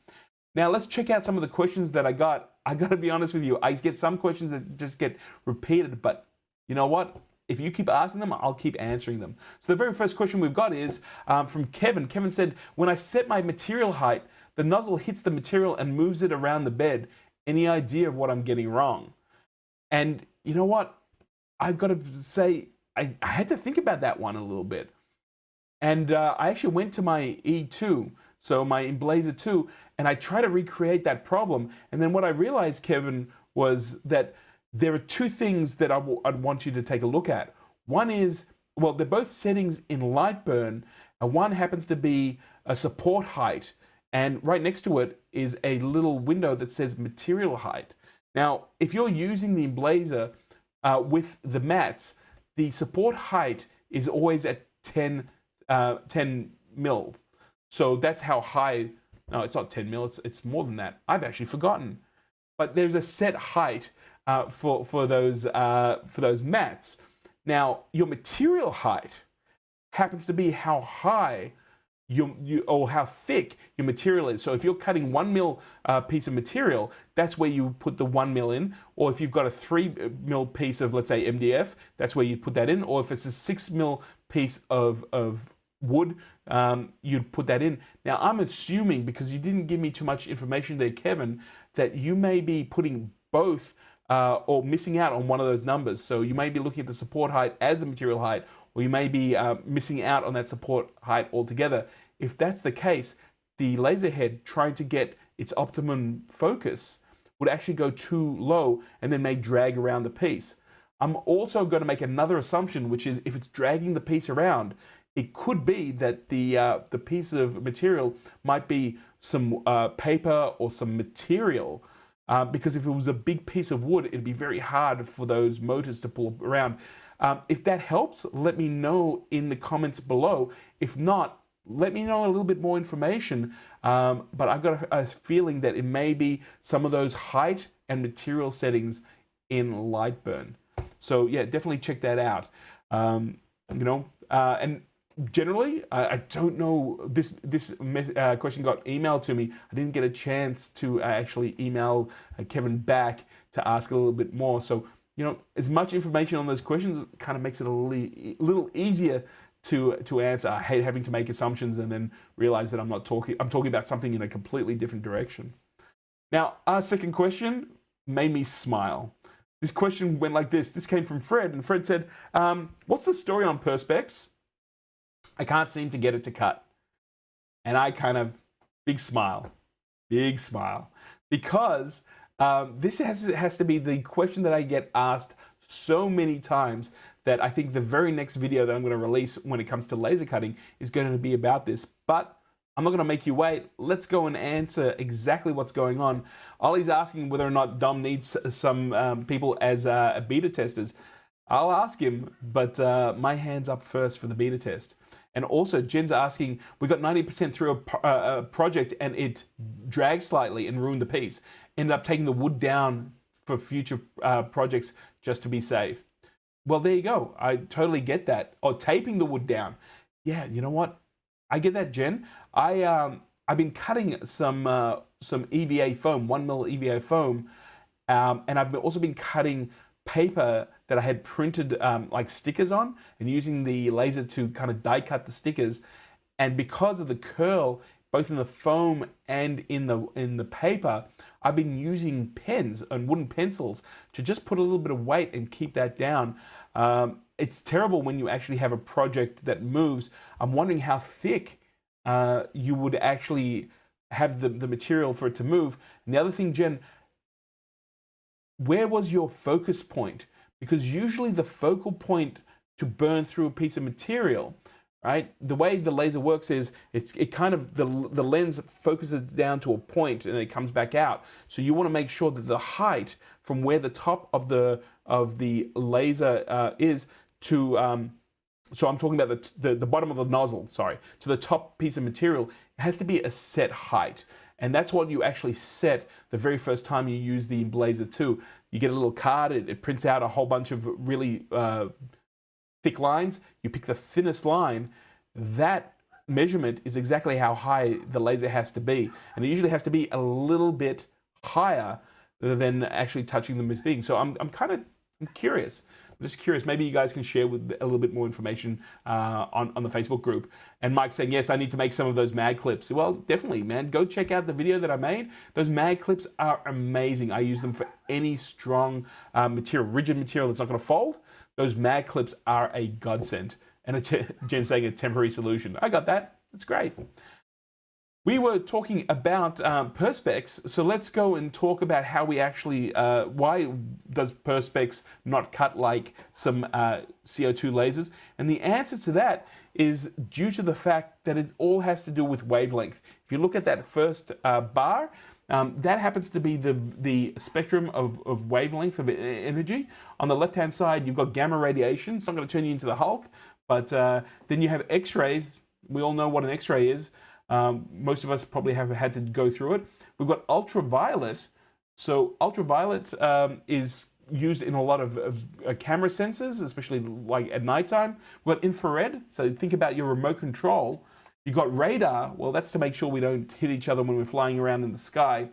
Now, let's check out some of the questions that I got. I got to be honest with you. I get some questions that just get repeated, but you know what? If you keep asking them, I'll keep answering them. So the very first question we've got is from Kevin. Kevin said, when I set my material height, the nozzle hits the material and moves it around the bed. Any idea of what I'm getting wrong? And you know what? I've got to say, I had to think about that one a little bit. And I actually went to my E2, so my Emblaser 2, and I tried to recreate that problem. And then what I realized, Kevin, was that there are two things that I'd want you to take a look at. One is, well, they're both settings in Lightburn, and one happens to be a support height, and right next to it is a little window that says material height. Now, if you're using the Emblaser with the mats, the support height is always at 10 mil. So that's how high. No, it's not 10 mil. It's more than that. I've actually forgotten. But there's a set height for those mats. Now, your material height happens to be how high or how thick your material is. So if you're cutting 1 mil piece of material, that's where you put the 1 mil in. Or if you've got a 3 mil piece of, let's say, MDF, that's where you put that in. Or if it's a 6 mil piece of wood, you'd put that in. Now, I'm assuming, because you didn't give me too much information there, Kevin, that you may be putting both or missing out on one of those numbers. So you may be looking at the support height as the material height, or you may be missing out on that support height altogether. If that's the case, the laser head trying to get its optimum focus would actually go too low and then may drag around the piece. I'm also going to make another assumption, which is if it's dragging the piece around, it could be that the piece of material might be some paper or some material, because if it was a big piece of wood, it'd be very hard for those motors to pull around. If that helps, let me know in the comments below. If not, let me know a little bit more information. But I've got a feeling that it may be some of those height and material settings in Lightburn. So yeah, definitely check that out. And generally, I don't know, this question got emailed to me. I didn't get a chance to actually email Kevin back to ask a little bit more. So, as much information on those questions kind of makes it a little easier to answer. I hate having to make assumptions and then realize that I'm talking about something in a completely different direction. Now, our second question made me smile. This question went like this. This came from Fred, and Fred said, what's the story on Perspex? I can't seem to get it to cut. And I kind of, big smile, because this has to be the question that I get asked so many times that I think the very next video that I'm going to release when it comes to laser cutting is going to be about this. But I'm not going to make you wait. Let's go and answer exactly what's going on. Ollie's asking whether or not Dom needs some people as beta testers. I'll ask him, but my hand's up first for the beta test. And also, Jen's asking, we got 90% through a project and it dragged slightly and ruined the piece. Ended up taking the wood down for future projects just to be safe. Well, there you go. I totally get that. Or taping the wood down. Yeah, you know what? I get that, Jen. I've been cutting some EVA foam, 1mm EVA foam, and I've also been cutting paper that I had printed like stickers on, and using the laser to kind of die cut the stickers. And because of the curl, both in the foam and in the paper, I've been using pens and wooden pencils to just put a little bit of weight and keep that down. It's terrible when you actually have a project that moves. I'm wondering how thick you would actually have the material for it to move. And the other thing, Jen, where was your focus point? Because usually the focal point to burn through a piece of material, right? The way the laser works is it kind of, the lens focuses down to a point and it comes back out. So you want to make sure that the height from where the top of the laser is to, so I'm talking about the bottom of the nozzle, sorry, to the top piece of material, it has to be a set height. And that's what you actually set the very first time you use the Emblaser 2. You get a little card, it prints out a whole bunch of really thick lines. You pick the thinnest line. That measurement is exactly how high the laser has to be. And it usually has to be a little bit higher than actually touching the thing. So I'm curious. I'm just curious, maybe you guys can share with a little bit more information on the Facebook group. And Mike's saying, yes, I need to make some of those mag clips. Well, definitely, man. Go check out the video that I made. Those mag clips are amazing. I use them for any strong material, rigid material that's not going to fold. Those mag clips are a godsend. And Jen's saying a temporary solution. I got that. That's great. We were talking about Perspex, so let's go and talk about how we actually, why does Perspex not cut like some CO2 lasers? And the answer to that is due to the fact that it all has to do with wavelength. If you look at that first bar, that happens to be the spectrum of wavelength of energy. On the left-hand side, you've got gamma radiation. It's not going to turn you into the Hulk, but then you have X-rays. We all know what an X-ray is. Most of us probably have had to go through it. We've got ultraviolet. So ultraviolet is used in a lot of camera sensors, especially like at nighttime. We've got infrared. So think about your remote control. You've got radar. Well, that's to make sure we don't hit each other when we're flying around in the sky.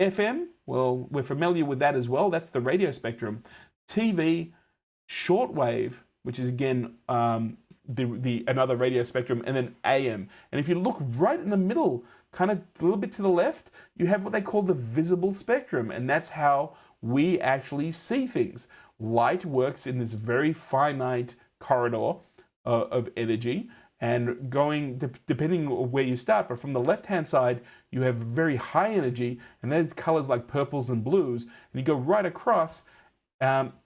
FM, well, we're familiar with that as well. That's the radio spectrum. TV, shortwave, which is again another radio spectrum, and then AM. And if you look right in the middle, kind of a little bit to the left, you have what they call the visible spectrum, and that's how we actually see things. Light works in this very finite corridor of energy, and going depending on where you start, but from the left-hand side, you have very high energy, and there's colors like purples and blues, and you go right across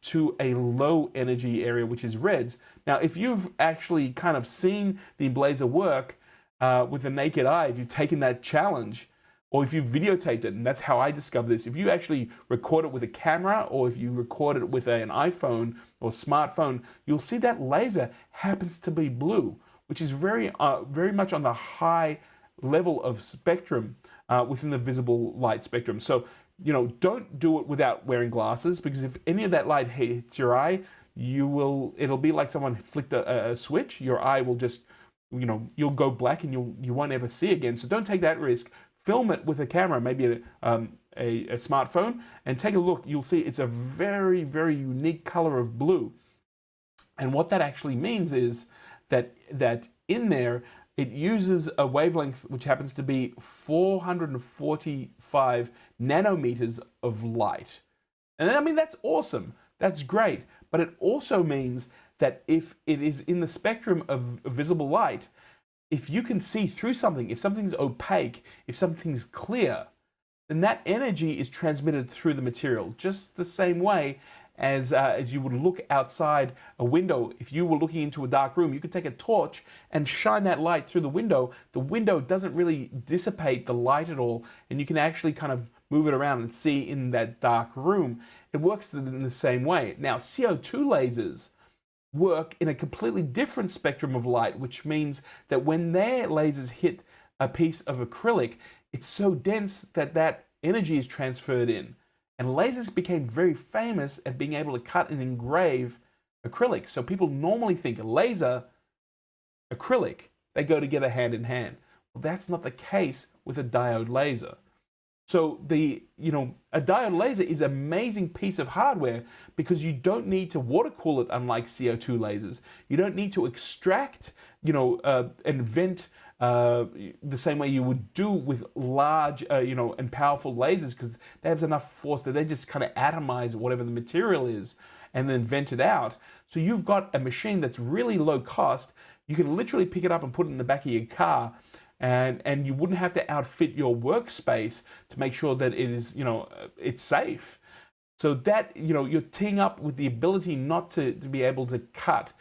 to a low energy area, which is reds. Now, if you've actually kind of seen the Emblaser work with the naked eye, if you've taken that challenge, or if you've videotaped it, and that's how I discovered this, if you actually record it with a camera, or if you record it with an iPhone or smartphone, you'll see that laser happens to be blue, which is very much on the high level of spectrum within the visible light spectrum. So, you know, don't do it without wearing glasses, because if any of that light hits your eye, it'll be like someone flicked a switch. Your eye will just, you know, you'll go black and you won't ever see again. So don't take that risk. Film it with a camera, maybe a smartphone, and take a look. You'll see it's a very, very unique color of blue. And what that actually means is that in there, it uses a wavelength which happens to be 445 nanometers of light. And I mean, that's awesome. That's great. But it also means that if it is in the spectrum of visible light, if you can see through something, if something's opaque, if something's clear, then that energy is transmitted through the material just the same way as you would look outside a window. If you were looking into a dark room, you could take a torch and shine that light through the window. The window doesn't really dissipate the light at all, and you can actually kind of move it around and see in that dark room. It works in the same way. Now, CO2 lasers work in a completely different spectrum of light, which means that when their lasers hit a piece of acrylic, it's so dense that that energy is transferred in. And lasers became very famous at being able to cut and engrave acrylic. So people normally think laser, acrylic, they go together hand in hand. Well, that's not the case with a diode laser. So a diode laser is an amazing piece of hardware because you don't need to water cool it, unlike CO2 lasers. You don't need to extract, and vent the same way you would do with large, and powerful lasers, because they have enough force that they just kind of atomize whatever the material is and then vent it out. So you've got a machine that's really low cost. You can literally pick it up and put it in the back of your car, and you wouldn't have to outfit your workspace to make sure that it is, it's safe. So that, you're teeing up with the ability not to be able to cut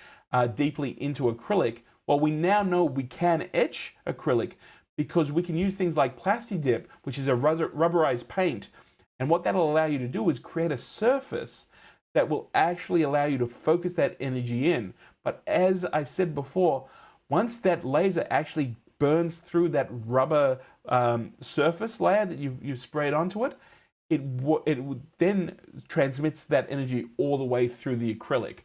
deeply into acrylic. Well, we now know we can etch acrylic because we can use things like Plasti-Dip, which is a rubberized paint. And what that'll allow you to do is create a surface that will actually allow you to focus that energy in. But as I said before, once that laser actually burns through that rubber surface layer that you've sprayed onto it, it then transmits that energy all the way through the acrylic.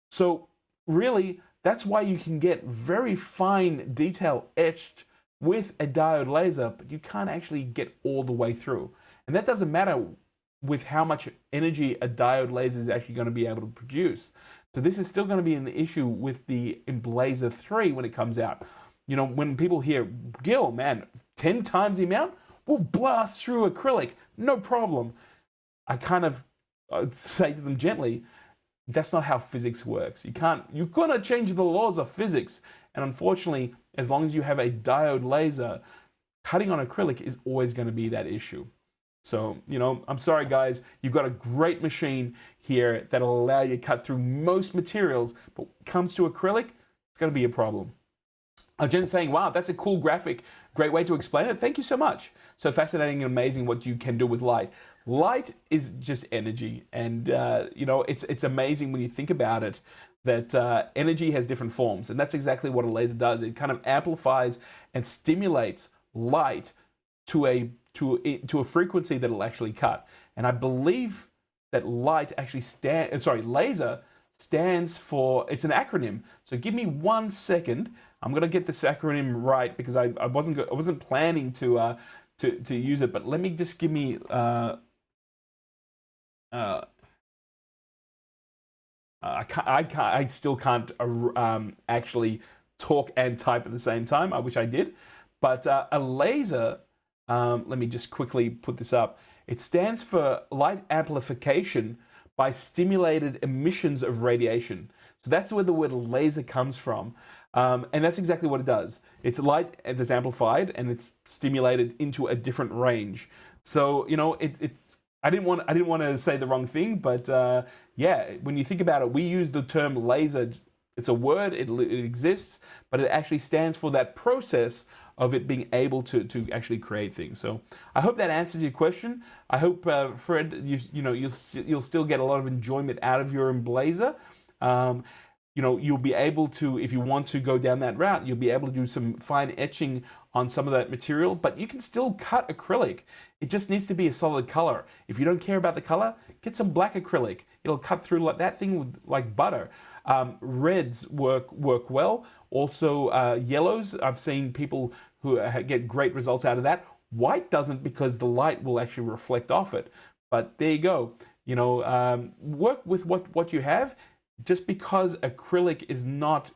So really, that's why you can get very fine detail etched with a diode laser, but you can't actually get all the way through. And that doesn't matter with how much energy a diode laser is actually going to be able to produce. So this is still going to be an issue with the Emblaser 3 when it comes out. When people hear, Gil, man, 10 times the amount, we'll blast through acrylic, no problem. I kind of say to them gently, that's not how physics works. You're gonna change the laws of physics. And unfortunately, as long as you have a diode laser, cutting on acrylic is always gonna be that issue. So, I'm sorry guys, you've got a great machine here that'll allow you to cut through most materials, but when it comes to acrylic, it's gonna be a problem. Jen's saying, wow, that's a cool graphic. Great way to explain it. Thank you so much. So fascinating and amazing what you can do with light. Light is just energy. And, it's amazing when you think about it that energy has different forms. And that's exactly what a laser does. It kind of amplifies and stimulates light to a frequency that it'll actually cut. And I believe that laser stands for, it's an acronym. So give me 1 second. I'm gonna get this acronym right because I wasn't planning to use it, but let me just give me I still can't actually talk and type at the same time. I wish I did, but a laser. Let me just quickly put this up. It stands for light amplification by stimulated emissions of radiation. So that's where the word laser comes from. And that's exactly what it does. It's light that's amplified and it's stimulated into a different range. So, I didn't want to say the wrong thing, but yeah, when you think about it, we use the term laser. It's a word, it exists, but it actually stands for that process of it being able to actually create things. So I hope that answers your question. I hope, Fred, you'll still get a lot of enjoyment out of your Emblaser. You'll be able to, if you want to go down that route, you'll be able to do some fine etching on some of that material, but you can still cut acrylic. It just needs to be a solid color. If you don't care about the color, get some black acrylic. It'll cut through like that thing like butter. Reds work well. Also yellows, I've seen people who get great results out of that. White doesn't because the light will actually reflect off it. But there you go. Work with what you have. Just because acrylic is not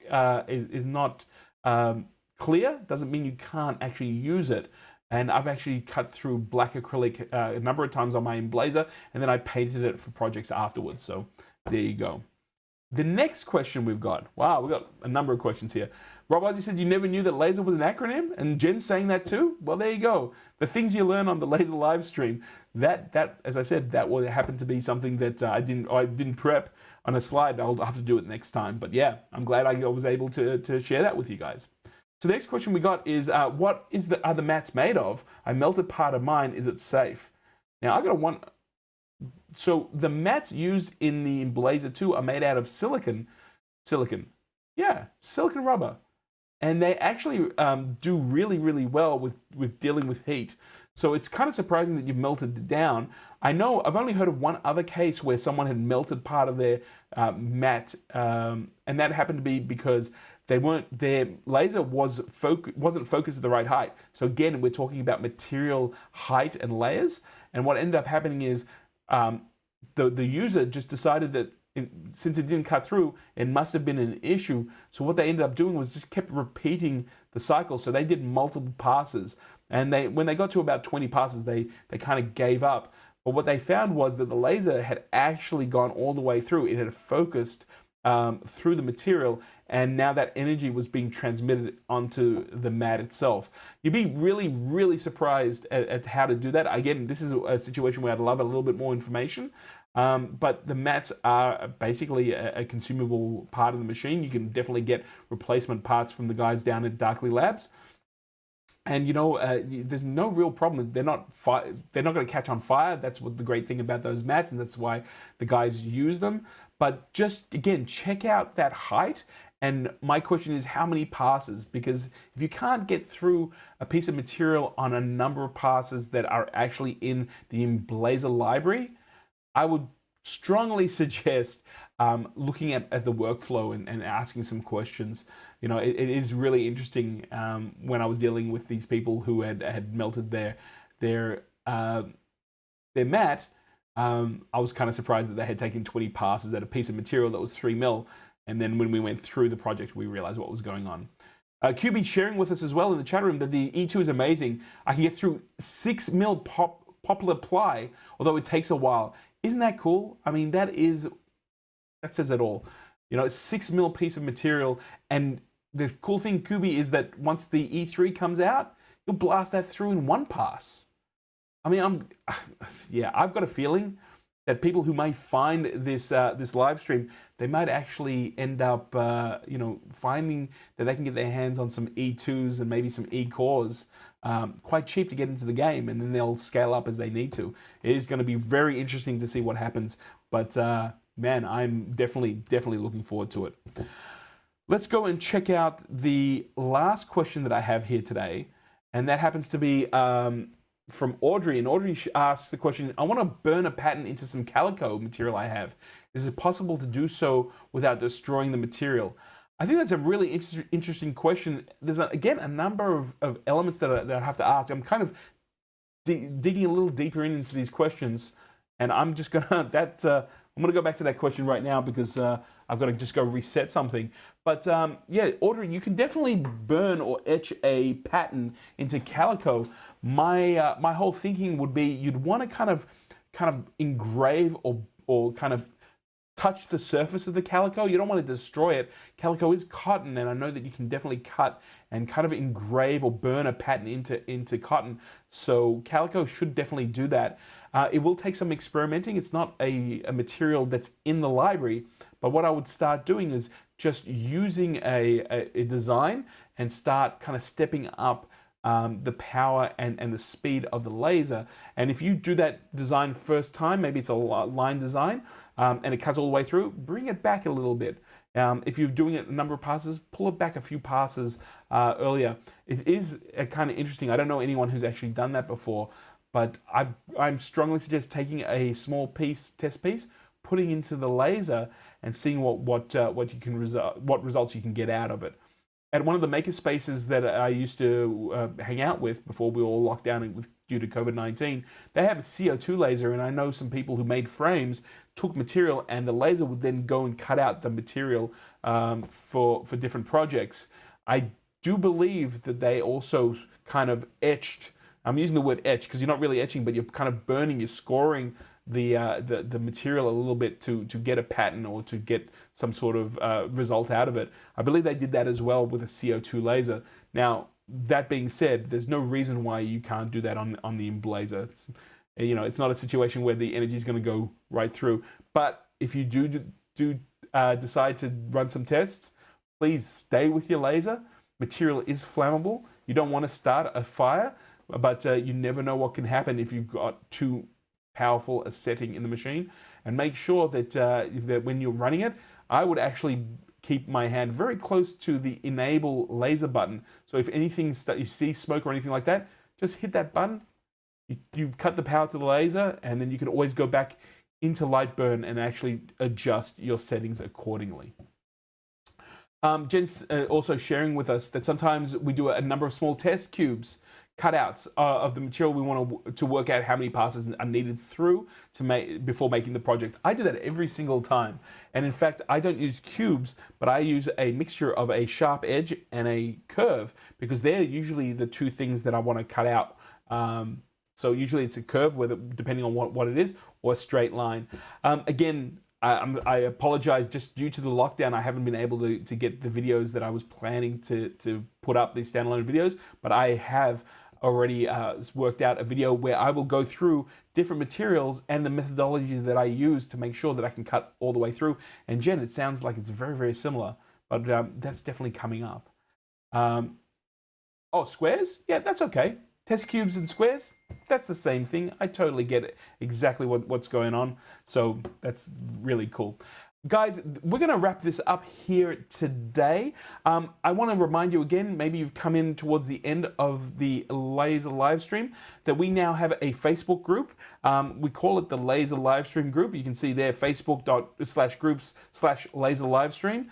clear doesn't mean you can't actually use it. And I've actually cut through black acrylic a number of times on my Emblaser, and then I painted it for projects afterwards. So there you go. The next question we've got, wow, we've got a number of questions here. Rob Ozzy said, you never knew that laser was an acronym? And Jen's saying that too? Well, there you go. The things you learn on the laser live stream. that as I said, that would happen to be something that I didn't prep on a slide. I'll have to do it next time. But yeah, I'm glad I was able to share that with you guys. So the next question we got is, what are the mats made of? I melted part of mine. Is it safe? Now I got one. So the mats used in the Emblaser 2 are made out of silicon. Yeah, silicon rubber. And they actually do really, really well with dealing with heat. So it's kind of surprising that you've melted it down. I've only heard of one other case where someone had melted part of their mat, and that happened to be because their laser wasn't focused at the right height. So again, we're talking about material height and layers. And what ended up happening is the user just decided that since it didn't cut through, it must have been an issue. So what they ended up doing was just kept repeating the cycle. So they did multiple passes. And when they got to about 20 passes, they kind of gave up. But what they found was that the laser had actually gone all the way through. It had focused through the material, and now that energy was being transmitted onto the mat itself. You'd be really, really surprised at how to do that. Again, this is a situation where I'd love a little bit more information. But the mats are basically a consumable part of the machine. You can definitely get replacement parts from the guys down at Darkly Labs. And there's no real problem. They're not going to catch on fire. That's what the great thing about those mats, and that's why the guys use them. But just again, check out that height. And my question is, how many passes? Because if you can't get through a piece of material on a number of passes that are actually in the Emblaser library, I would strongly suggest looking at the workflow and asking some questions. It is really interesting when I was dealing with these people who had melted their mat. I was kind of surprised that they had taken 20 passes at a piece of material that was 3 mil. And then when we went through the project, we realized what was going on. QB sharing with us as well in the chat room that the E2 is amazing. I can get through 6 mil poplar ply, although it takes a while. Isn't that cool? I mean, that says it all. It's 6 mil piece of material, and the cool thing, Kubi, is that once the E3 comes out, you'll blast that through in one pass. I mean, I've got a feeling that people who may find this live stream, they might actually end up, finding that they can get their hands on some E2s and maybe some E-cores quite cheap to get into the game, and then they'll scale up as they need to. It is going to be very interesting to see what happens, but man, I'm definitely looking forward to it. Let's go and check out the last question that I have here today, and that happens to be from Audrey. And Audrey asks the question, I want to burn a pattern into some calico material I have. Is it possible to do so without destroying the material? I think that's a really interesting question. There's, again, a number of elements that I have to ask. I'm kind of digging a little deeper into these questions, and I'm just going to, I'm going to go back to that question right now because I've got to just go reset something. But yeah, Audrey, you can definitely burn or etch a pattern into calico. My whole thinking would be you'd want to kind of engrave or kind of touch the surface of the calico. You don't want to destroy it. Calico is cotton, and I know that you can definitely cut and kind of engrave or burn a pattern into cotton. So calico should definitely do that. It will take some experimenting. It's not a material that's in the library, but what I would start doing is just using a design and start kind of stepping up the power and the speed of the laser. And if you do that design first time, maybe it's a line design, and it cuts all the way through, bring it back a little bit. If you're doing it a number of passes, pull it back a few passes earlier. It is kind of interesting. I don't know anyone who's actually done that before, but I'm strongly suggest taking a small test piece, putting into the laser, and seeing what results you can get out of it. At one of the maker spaces that I used to hang out with before we were all locked down due to COVID-19, they have a CO2 laser, and I know some people who made frames, took material, and the laser would then go and cut out the material for different projects. I do believe that they also kind of etched, I'm using the word etch because you're not really etching, but you're kind of burning, you're scoring the material a little bit to get a pattern or to get some sort of result out of it. I believe they did that as well with a CO2 laser. Now, that being said, there's no reason why you can't do that on the Emblaser. You know, it's not a situation where the energy is going to go right through. But if you do decide to run some tests, please stay with your laser. Material is flammable. You don't want to start a fire, but you never know what can happen if you've got too powerful a setting in the machine. And make sure that, that when you're running it, I would actually keep my hand very close to the enable laser button. So if anything you see smoke or anything like that, just hit that button. You cut the power to the laser, and then you can always go back into light burn and actually adjust your settings accordingly. Jen's also sharing with us that sometimes we do a number of small test cubes, cutouts of the material we want to work out how many passes are needed through before making the project. I do that every single time. And in fact, I don't use cubes, but I use a mixture of a sharp edge and a curve, because they're usually the two things that I want to cut out. So usually it's a curve, whether depending on what it is, or a straight line. Again, I apologize, just due to the lockdown, I haven't been able to get the videos that I was planning to put up, these standalone videos, but I have already worked out a video where I will go through different materials and the methodology that I use to make sure that I can cut all the way through. And Jen, it sounds like it's very, very similar, but that's definitely coming up. Oh, squares? Yeah, that's okay. Test cubes and squares, that's the same thing. I totally get it, exactly what's going on. So that's really cool. Guys, we're going to wrap this up here today. I want to remind you again, maybe you've come in towards the end of the Laser Livestream, that we now have a Facebook group. We call it the Laser Livestream group. You can see there, facebook.com/groups/Laser Livestream.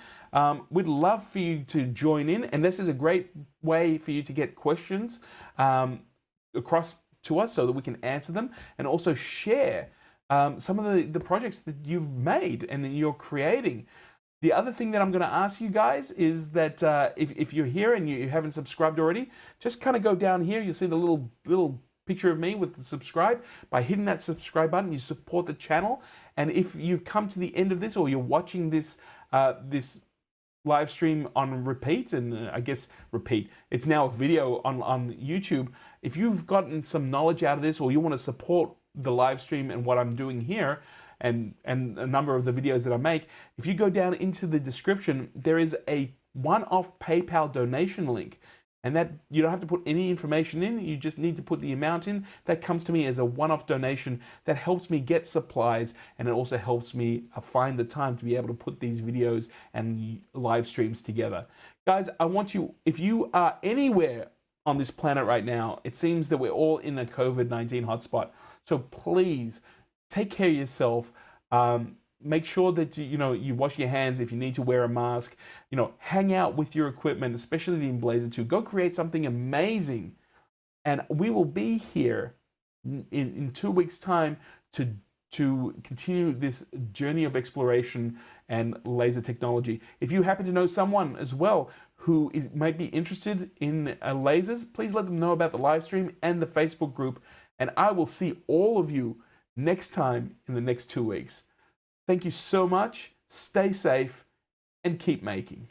We'd love for you to join in, and this is a great way for you to get questions across to us so that we can answer them, and also share some of the projects that you've made and that you're creating. The other thing that I'm going to ask you guys is that if you're here and you haven't subscribed already, just kind of go down here. You'll see the little picture of me with the subscribe. By hitting that subscribe button, you support the channel. And if you've come to the end of this, or you're watching this this live stream on repeat, and I guess repeat, it's now a video on YouTube. If you've gotten some knowledge out of this, or you want to support the live stream and what I'm doing here, and a number of the videos that I make, if you go down into the description, there is a one-off PayPal donation link, and that you don't have to put any information in. You just need to put the amount in. That comes to me as a one-off donation that helps me get supplies, and it also helps me find the time to be able to put these videos and live streams together. Guys, I want you, if you are anywhere on this planet right now, it seems that we're all in a COVID-19 hotspot. So please take care of yourself. Make sure that you wash your hands if you need to wear a mask. Hang out with your equipment, especially the Emblaser 2. Go create something amazing, and we will be here in 2 weeks' time to continue this journey of exploration and laser technology. If you happen to know someone as well who might be interested in lasers, please let them know about the live stream and the Facebook group, and I will see all of you next time in the next 2 weeks. Thank you so much. Stay safe and keep making.